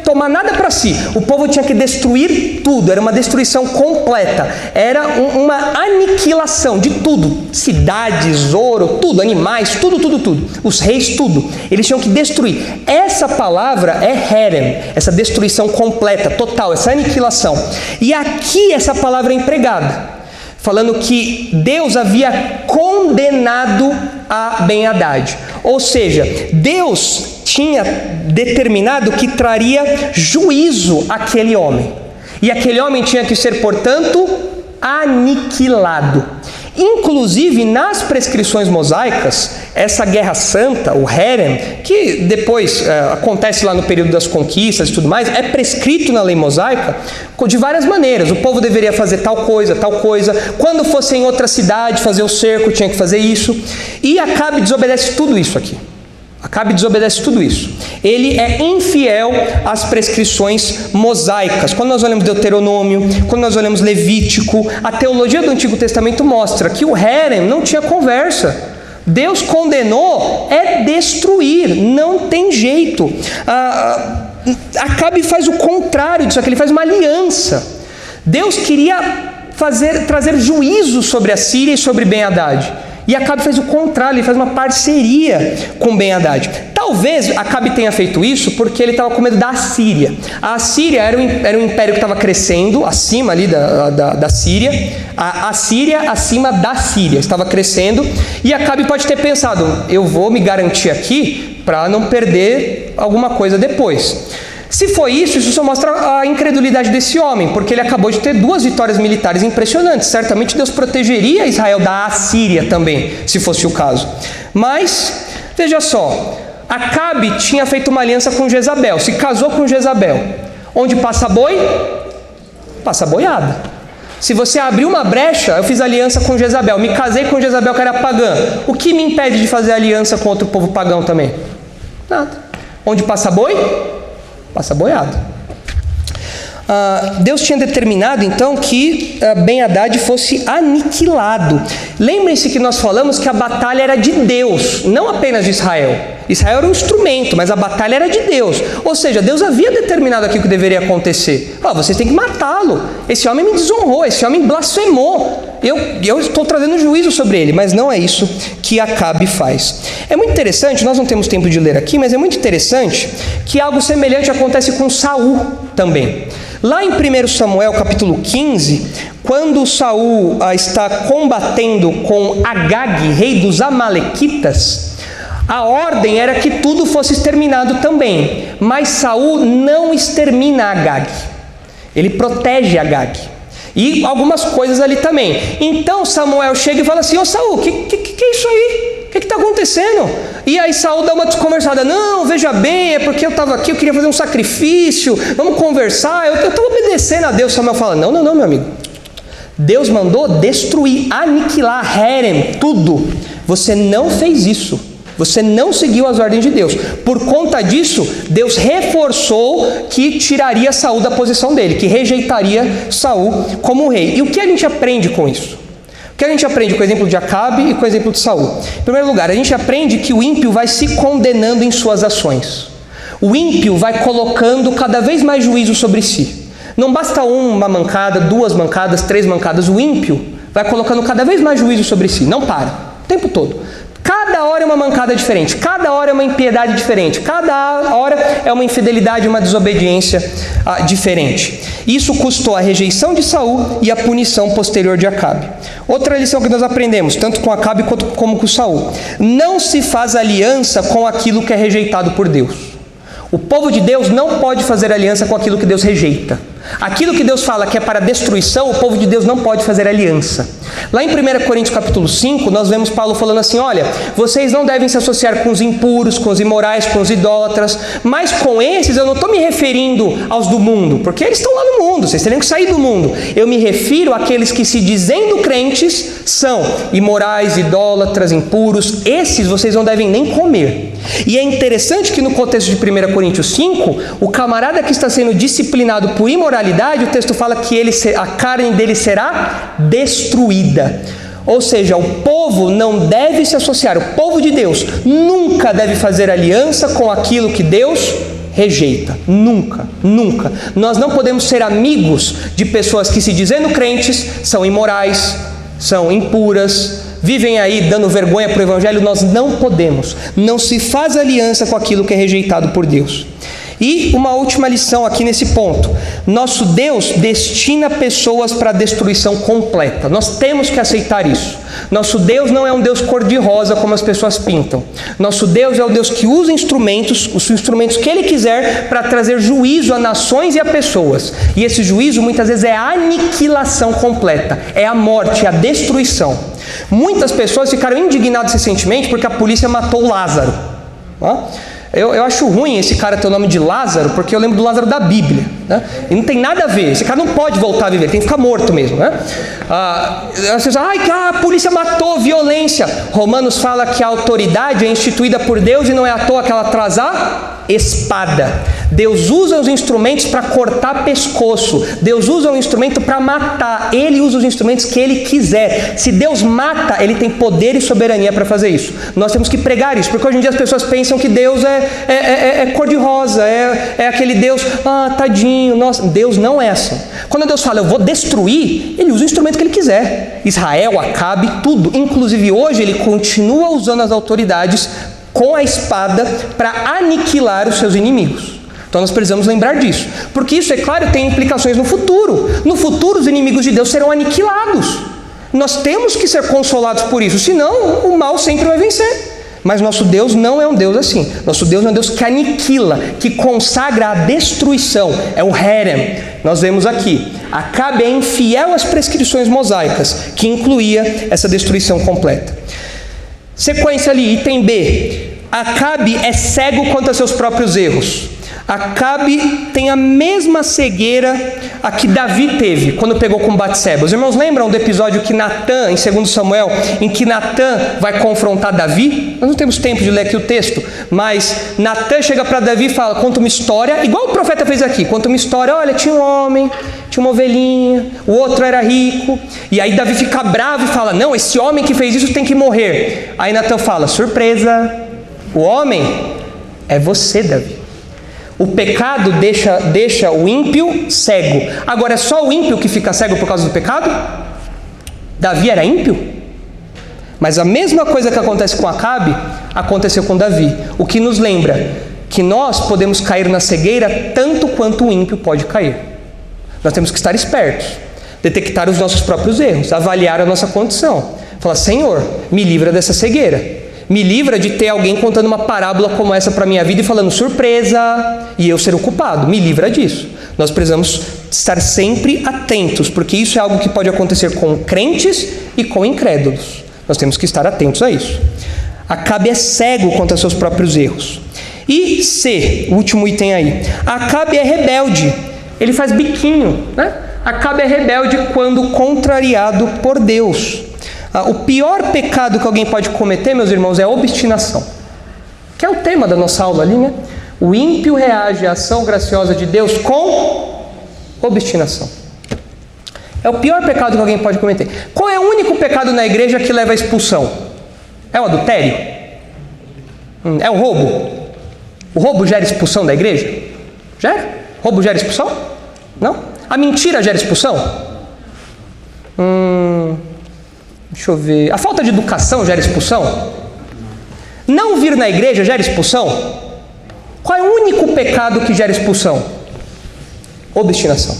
tomar nada para si. O povo tinha que destruir tudo, era uma destruição completa. Era uma aniquilação de tudo, cidades, ouro, tudo, animais, tudo. Os reis, tudo. Eles tinham que destruir. Essa palavra é herem, essa destruição completa, total, essa aniquilação. E aqui essa palavra é empregada, falando que Deus havia condenado a Ben-Hadad. Ou seja, Deus tinha determinado que traria juízo àquele homem. E aquele homem tinha que ser, portanto, aniquilado. Inclusive, nas prescrições mosaicas, essa guerra santa, o herem, que depois acontece lá no período das conquistas e tudo mais, é prescrito na lei mosaica de várias maneiras. O povo deveria fazer tal coisa. Quando fosse em outra cidade fazer o cerco, tinha que fazer isso. E Acabe desobedece tudo isso aqui. Ele é infiel às prescrições mosaicas. Quando nós olhamos Deuteronômio, quando nós olhamos Levítico, a teologia do Antigo Testamento mostra que o herem não tinha conversa. Deus condenou é destruir, não tem jeito. Acabe faz o contrário disso aqui, ele faz uma aliança. Deus queria trazer juízo sobre a Síria e sobre Ben-Hadad. E Acabe fez o contrário, ele fez uma parceria com Ben-Hadad. Talvez Acabe tenha feito isso porque ele estava com medo da Assíria. A Assíria era um império que estava crescendo, acima ali da Síria. A Síria acima da Síria, estava crescendo. E Acabe pode ter pensado, eu vou me garantir aqui para não perder alguma coisa depois. Se foi isso só mostra a incredulidade desse homem, porque ele acabou de ter 2 vitórias militares impressionantes. Certamente Deus protegeria Israel da Assíria também, se fosse o caso. Mas, veja só, Acabe tinha feito uma aliança com Jezabel, se casou com Jezabel. Onde passa boi, passa boiada. Se você abrir uma brecha, eu fiz aliança com Jezabel, me casei com Jezabel que era pagã. O que me impede de fazer aliança com outro povo pagão também? Nada. Onde passa boi, passa boiado. Deus tinha determinado então que Ben-Hadad fosse aniquilado. Lembrem-se que nós falamos que a batalha era de Deus, não apenas de Israel. Israel era um instrumento, mas a batalha era de Deus. Ou seja, Deus havia determinado aqui o que deveria acontecer. Vocês têm que matá-lo. Esse homem me desonrou, esse homem blasfemou. Eu estou trazendo juízo sobre ele, mas não é isso que Acabe faz. É muito interessante, nós não temos tempo de ler aqui, mas é muito interessante que algo semelhante acontece com Saul também. Lá em 1 Samuel capítulo 15, quando Saul está combatendo com Agag, rei dos Amalequitas, a ordem era que tudo fosse exterminado também, mas Saul não extermina Agag, ele protege Agag. E algumas coisas ali também. Então Samuel chega e fala assim, Saul, que é isso aí? O que está acontecendo? E aí Saul dá uma desconversada, não, veja bem, é porque eu estava aqui, eu queria fazer um sacrifício, vamos conversar, eu estou obedecendo a Deus. Samuel fala, não, meu amigo, Deus mandou destruir, aniquilar, herem, tudo, você não fez isso. Você não seguiu as ordens de Deus. Por conta disso, Deus reforçou que tiraria Saul da posição dele, que rejeitaria Saul como rei. E o que a gente aprende com isso? O que a gente aprende com o exemplo de Acabe e com o exemplo de Saul? Em primeiro lugar, a gente aprende que o ímpio vai se condenando em suas ações. O ímpio vai colocando cada vez mais juízo sobre si. Não basta uma mancada, 2 mancadas, 3 mancadas. O ímpio vai colocando cada vez mais juízo sobre si. Não para, o tempo todo. Cada hora é uma mancada diferente, cada hora é uma impiedade diferente, cada hora é uma infidelidade, uma desobediência diferente. Isso custou a rejeição de Saul e a punição posterior de Acabe. Outra lição que nós aprendemos, tanto com Acabe como com Saul: não se faz aliança com aquilo que é rejeitado por Deus. O povo de Deus não pode fazer aliança com aquilo que Deus rejeita. Aquilo que Deus fala que é para destruição, o povo de Deus não pode fazer aliança. Lá em 1 Coríntios capítulo 5, nós vemos Paulo falando assim, olha, vocês não devem se associar com os impuros, com os imorais, com os idólatras, mas com esses eu não estou me referindo aos do mundo, porque eles estão lá no mundo, vocês teriam que sair do mundo. Eu me refiro àqueles que, se dizendo crentes, são imorais, idólatras, impuros. Esses vocês não devem nem comer. E é interessante que no contexto de 1 Coríntios 5, o camarada que está sendo disciplinado por imoralidade, o texto fala que a carne dele será destruída. Ou seja, o povo não deve se associar, o povo de Deus nunca deve fazer aliança com aquilo que Deus rejeita. Nunca, nunca. Nós não podemos ser amigos de pessoas que, se dizendo crentes, são imorais, são impuras, vivem aí dando vergonha para o Evangelho. Nós não podemos. Não se faz aliança com aquilo que é rejeitado por Deus. E uma última lição aqui nesse ponto: nosso Deus destina pessoas para a destruição completa. Nós temos que aceitar isso. Nosso Deus não é um Deus cor-de-rosa como as pessoas pintam. Nosso Deus é o Deus que usa instrumentos, os instrumentos que Ele quiser, para trazer juízo a nações e a pessoas. E esse juízo muitas vezes é a aniquilação completa, é a morte, é a destruição. Muitas pessoas ficaram indignadas recentemente porque a polícia matou Lázaro. Eu acho ruim esse cara ter o nome de Lázaro, porque eu lembro do Lázaro da Bíblia, né? E não tem nada a ver, esse cara não pode voltar a viver, ele tem que ficar morto mesmo, né? As pessoas, que a polícia matou, violência. Romanos fala que a autoridade é instituída por Deus e não é à toa que ela traz a espada. Deus usa os instrumentos para cortar pescoço. Deus usa o instrumento para matar. Ele usa os instrumentos que Ele quiser. Se Deus mata, Ele tem poder e soberania para fazer isso. Nós temos que pregar isso, porque hoje em dia as pessoas pensam que Deus é cor-de-rosa, é aquele Deus, tadinho, tadinho, nossa. Deus não é assim. Quando Deus fala, eu vou destruir, ele usa o instrumento que ele quiser. Israel, Acabe, tudo. Inclusive hoje ele continua usando as autoridades com a espada para aniquilar os seus inimigos. Então nós precisamos lembrar disso. Porque isso, é claro, tem implicações no futuro. No futuro os inimigos de Deus serão aniquilados. Nós temos que ser consolados por isso, senão o mal sempre vai vencer. Mas nosso Deus não é um Deus assim. Nosso Deus é um Deus que aniquila, que consagra a destruição. É o Herem. Nós vemos aqui. Acabe é infiel às prescrições mosaicas, que incluía essa destruição completa. Sequência ali, item B. Acabe é cego quanto a seus próprios erros. Acabe tem a mesma cegueira a que Davi teve quando pegou com Batseba. Os irmãos lembram do episódio que Natã, em 2 Samuel, em que Natã vai confrontar Davi? Nós não temos tempo de ler aqui o texto, mas Natã chega para Davi e fala, conta uma história, igual o profeta fez aqui, conta uma história, olha, tinha um homem, tinha uma ovelhinha, o outro era rico, e aí Davi fica bravo e fala, não, esse homem que fez isso tem que morrer. Aí Natã fala, surpresa, o homem é você, Davi. O pecado deixa o ímpio cego. Agora é só o ímpio que fica cego por causa do pecado? Davi era ímpio? Mas a mesma coisa que acontece com Acabe, aconteceu com Davi. O que nos lembra que nós podemos cair na cegueira tanto quanto o ímpio pode cair. Nós temos que estar espertos, detectar os nossos próprios erros, avaliar a nossa condição. Falar, Senhor, me livra dessa cegueira. Me livra de ter alguém contando uma parábola como essa para a minha vida e falando surpresa, e eu ser o culpado. Me livra disso. Nós precisamos estar sempre atentos, porque isso é algo que pode acontecer com crentes e com incrédulos. Nós temos que estar atentos a isso. Acabe é cego quanto aos seus próprios erros. E C, o último item aí. Acabe é rebelde. Ele faz biquinho, né? Acabe é rebelde quando contrariado por Deus. O pior pecado que alguém pode cometer, meus irmãos, é a obstinação. Que é o tema da nossa aula ali, né? O ímpio reage à ação graciosa de Deus com obstinação. É o pior pecado que alguém pode cometer. Qual é o único pecado na igreja que leva à expulsão? É o adultério? É o roubo? O roubo gera expulsão da igreja? Gera? Roubo gera expulsão? Não? A mentira gera expulsão? Deixa eu ver. A falta de educação gera expulsão? Não vir na igreja gera expulsão? Qual é o único pecado que gera expulsão? Obstinação.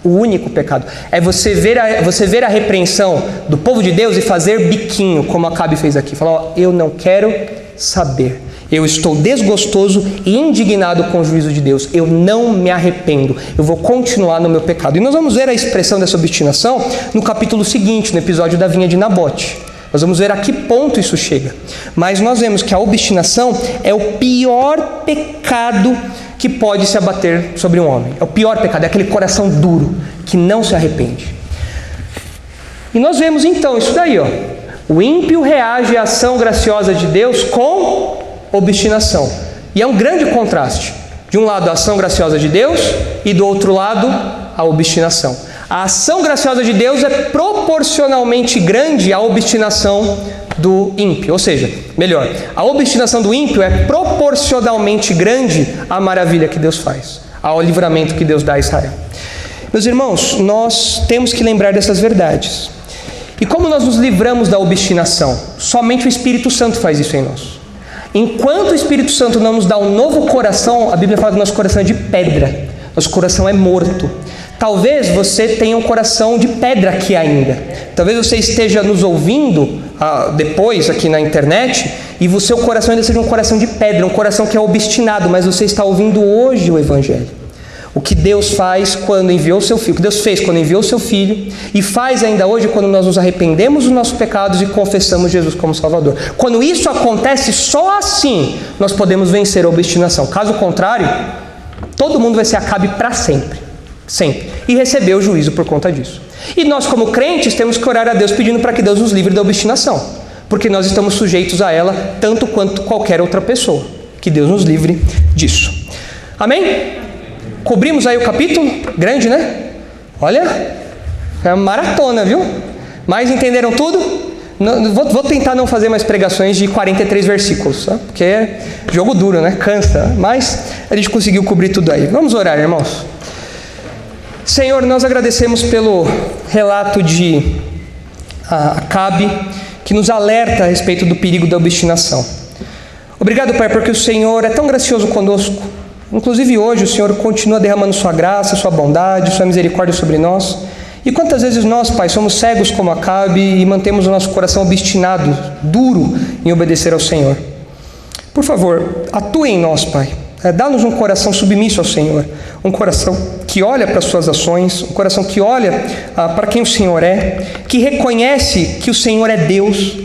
O único pecado. É você ver a repreensão do povo de Deus e fazer biquinho, como Acabe fez aqui. Falar, ó, eu não quero saber. Eu estou desgostoso e indignado com o juízo de Deus. Eu não me arrependo. Eu vou continuar no meu pecado. E nós vamos ver a expressão dessa obstinação no capítulo seguinte, no episódio da vinha de Nabote. Nós vamos ver a que ponto isso chega. Mas nós vemos que a obstinação é o pior pecado que pode se abater sobre um homem. É o pior pecado, é aquele coração duro, que não se arrepende. E nós vemos então isso daí, ó. O ímpio reage à ação graciosa de Deus com obstinação. E é um grande contraste. De um lado a ação graciosa de Deus e do outro lado a obstinação. A ação graciosa de Deus é proporcionalmente grande à obstinação do ímpio. Ou seja, melhor, a obstinação do ímpio é proporcionalmente grande à maravilha que Deus faz, ao livramento que Deus dá a Israel. Meus irmãos, nós temos que lembrar dessas verdades. E como nós nos livramos da obstinação? Somente o Espírito Santo faz isso em nós. Enquanto o Espírito Santo não nos dá um novo coração, a Bíblia fala que nosso coração é de pedra. Nosso coração é morto. Talvez você tenha um coração de pedra aqui ainda. Talvez você esteja nos ouvindo depois aqui na internet e o seu coração ainda seja um coração de pedra, um coração que é obstinado, mas você está ouvindo hoje o Evangelho. O que Deus faz quando enviou o seu Filho, o que Deus fez quando enviou o seu Filho e faz ainda hoje quando nós nos arrependemos dos nossos pecados e confessamos Jesus como Salvador. Quando isso acontece, só assim nós podemos vencer a obstinação. Caso contrário, todo mundo vai ser Acabe para sempre. Sempre. E receber o juízo por conta disso. E nós como crentes temos que orar a Deus pedindo para que Deus nos livre da obstinação. Porque nós estamos sujeitos a ela tanto quanto qualquer outra pessoa. Que Deus nos livre disso. Amém? Cobrimos aí o capítulo, grande, né? Olha, é uma maratona, viu? Mas entenderam tudo? Vou tentar não fazer mais pregações de 43 versículos, tá? Porque é jogo duro, né? Cansa, mas a gente conseguiu cobrir tudo aí. Vamos orar, irmãos. Senhor, nós agradecemos pelo relato de Acabe, que nos alerta a respeito do perigo da obstinação. Obrigado, Pai, porque o Senhor é tão gracioso conosco. Inclusive hoje o Senhor continua derramando sua graça, sua bondade, sua misericórdia sobre nós. E quantas vezes nós, Pai, somos cegos como Acabe e mantemos o nosso coração obstinado, duro em obedecer ao Senhor. Por favor, atue em nós, Pai. Dá-nos um coração submisso ao Senhor, um coração que olha para as suas ações, um coração que olha para quem o Senhor é, que reconhece que o Senhor é Deus.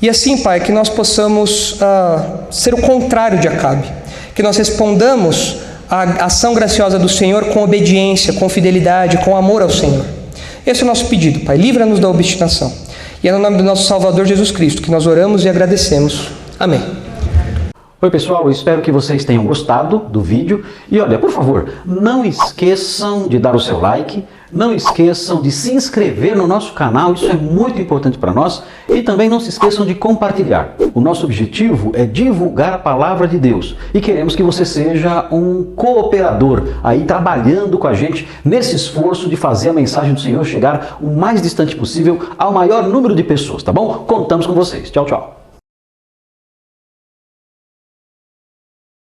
E assim, Pai, que nós possamos ser o contrário de Acabe, que nós respondamos à ação graciosa do Senhor com obediência, com fidelidade, com amor ao Senhor. Esse é o nosso pedido, Pai. Livra-nos da obstinação. E é no nome do nosso Salvador Jesus Cristo que nós oramos e agradecemos. Amém. Oi pessoal, eu espero que vocês tenham gostado do vídeo e olha, por favor, não esqueçam de dar o seu like, não esqueçam de se inscrever no nosso canal, isso é muito importante para nós, e também não se esqueçam de compartilhar. O nosso objetivo é divulgar a palavra de Deus e queremos que você seja um cooperador aí trabalhando com a gente nesse esforço de fazer a mensagem do Senhor chegar o mais distante possível ao maior número de pessoas, tá bom? Contamos com vocês. Tchau, tchau.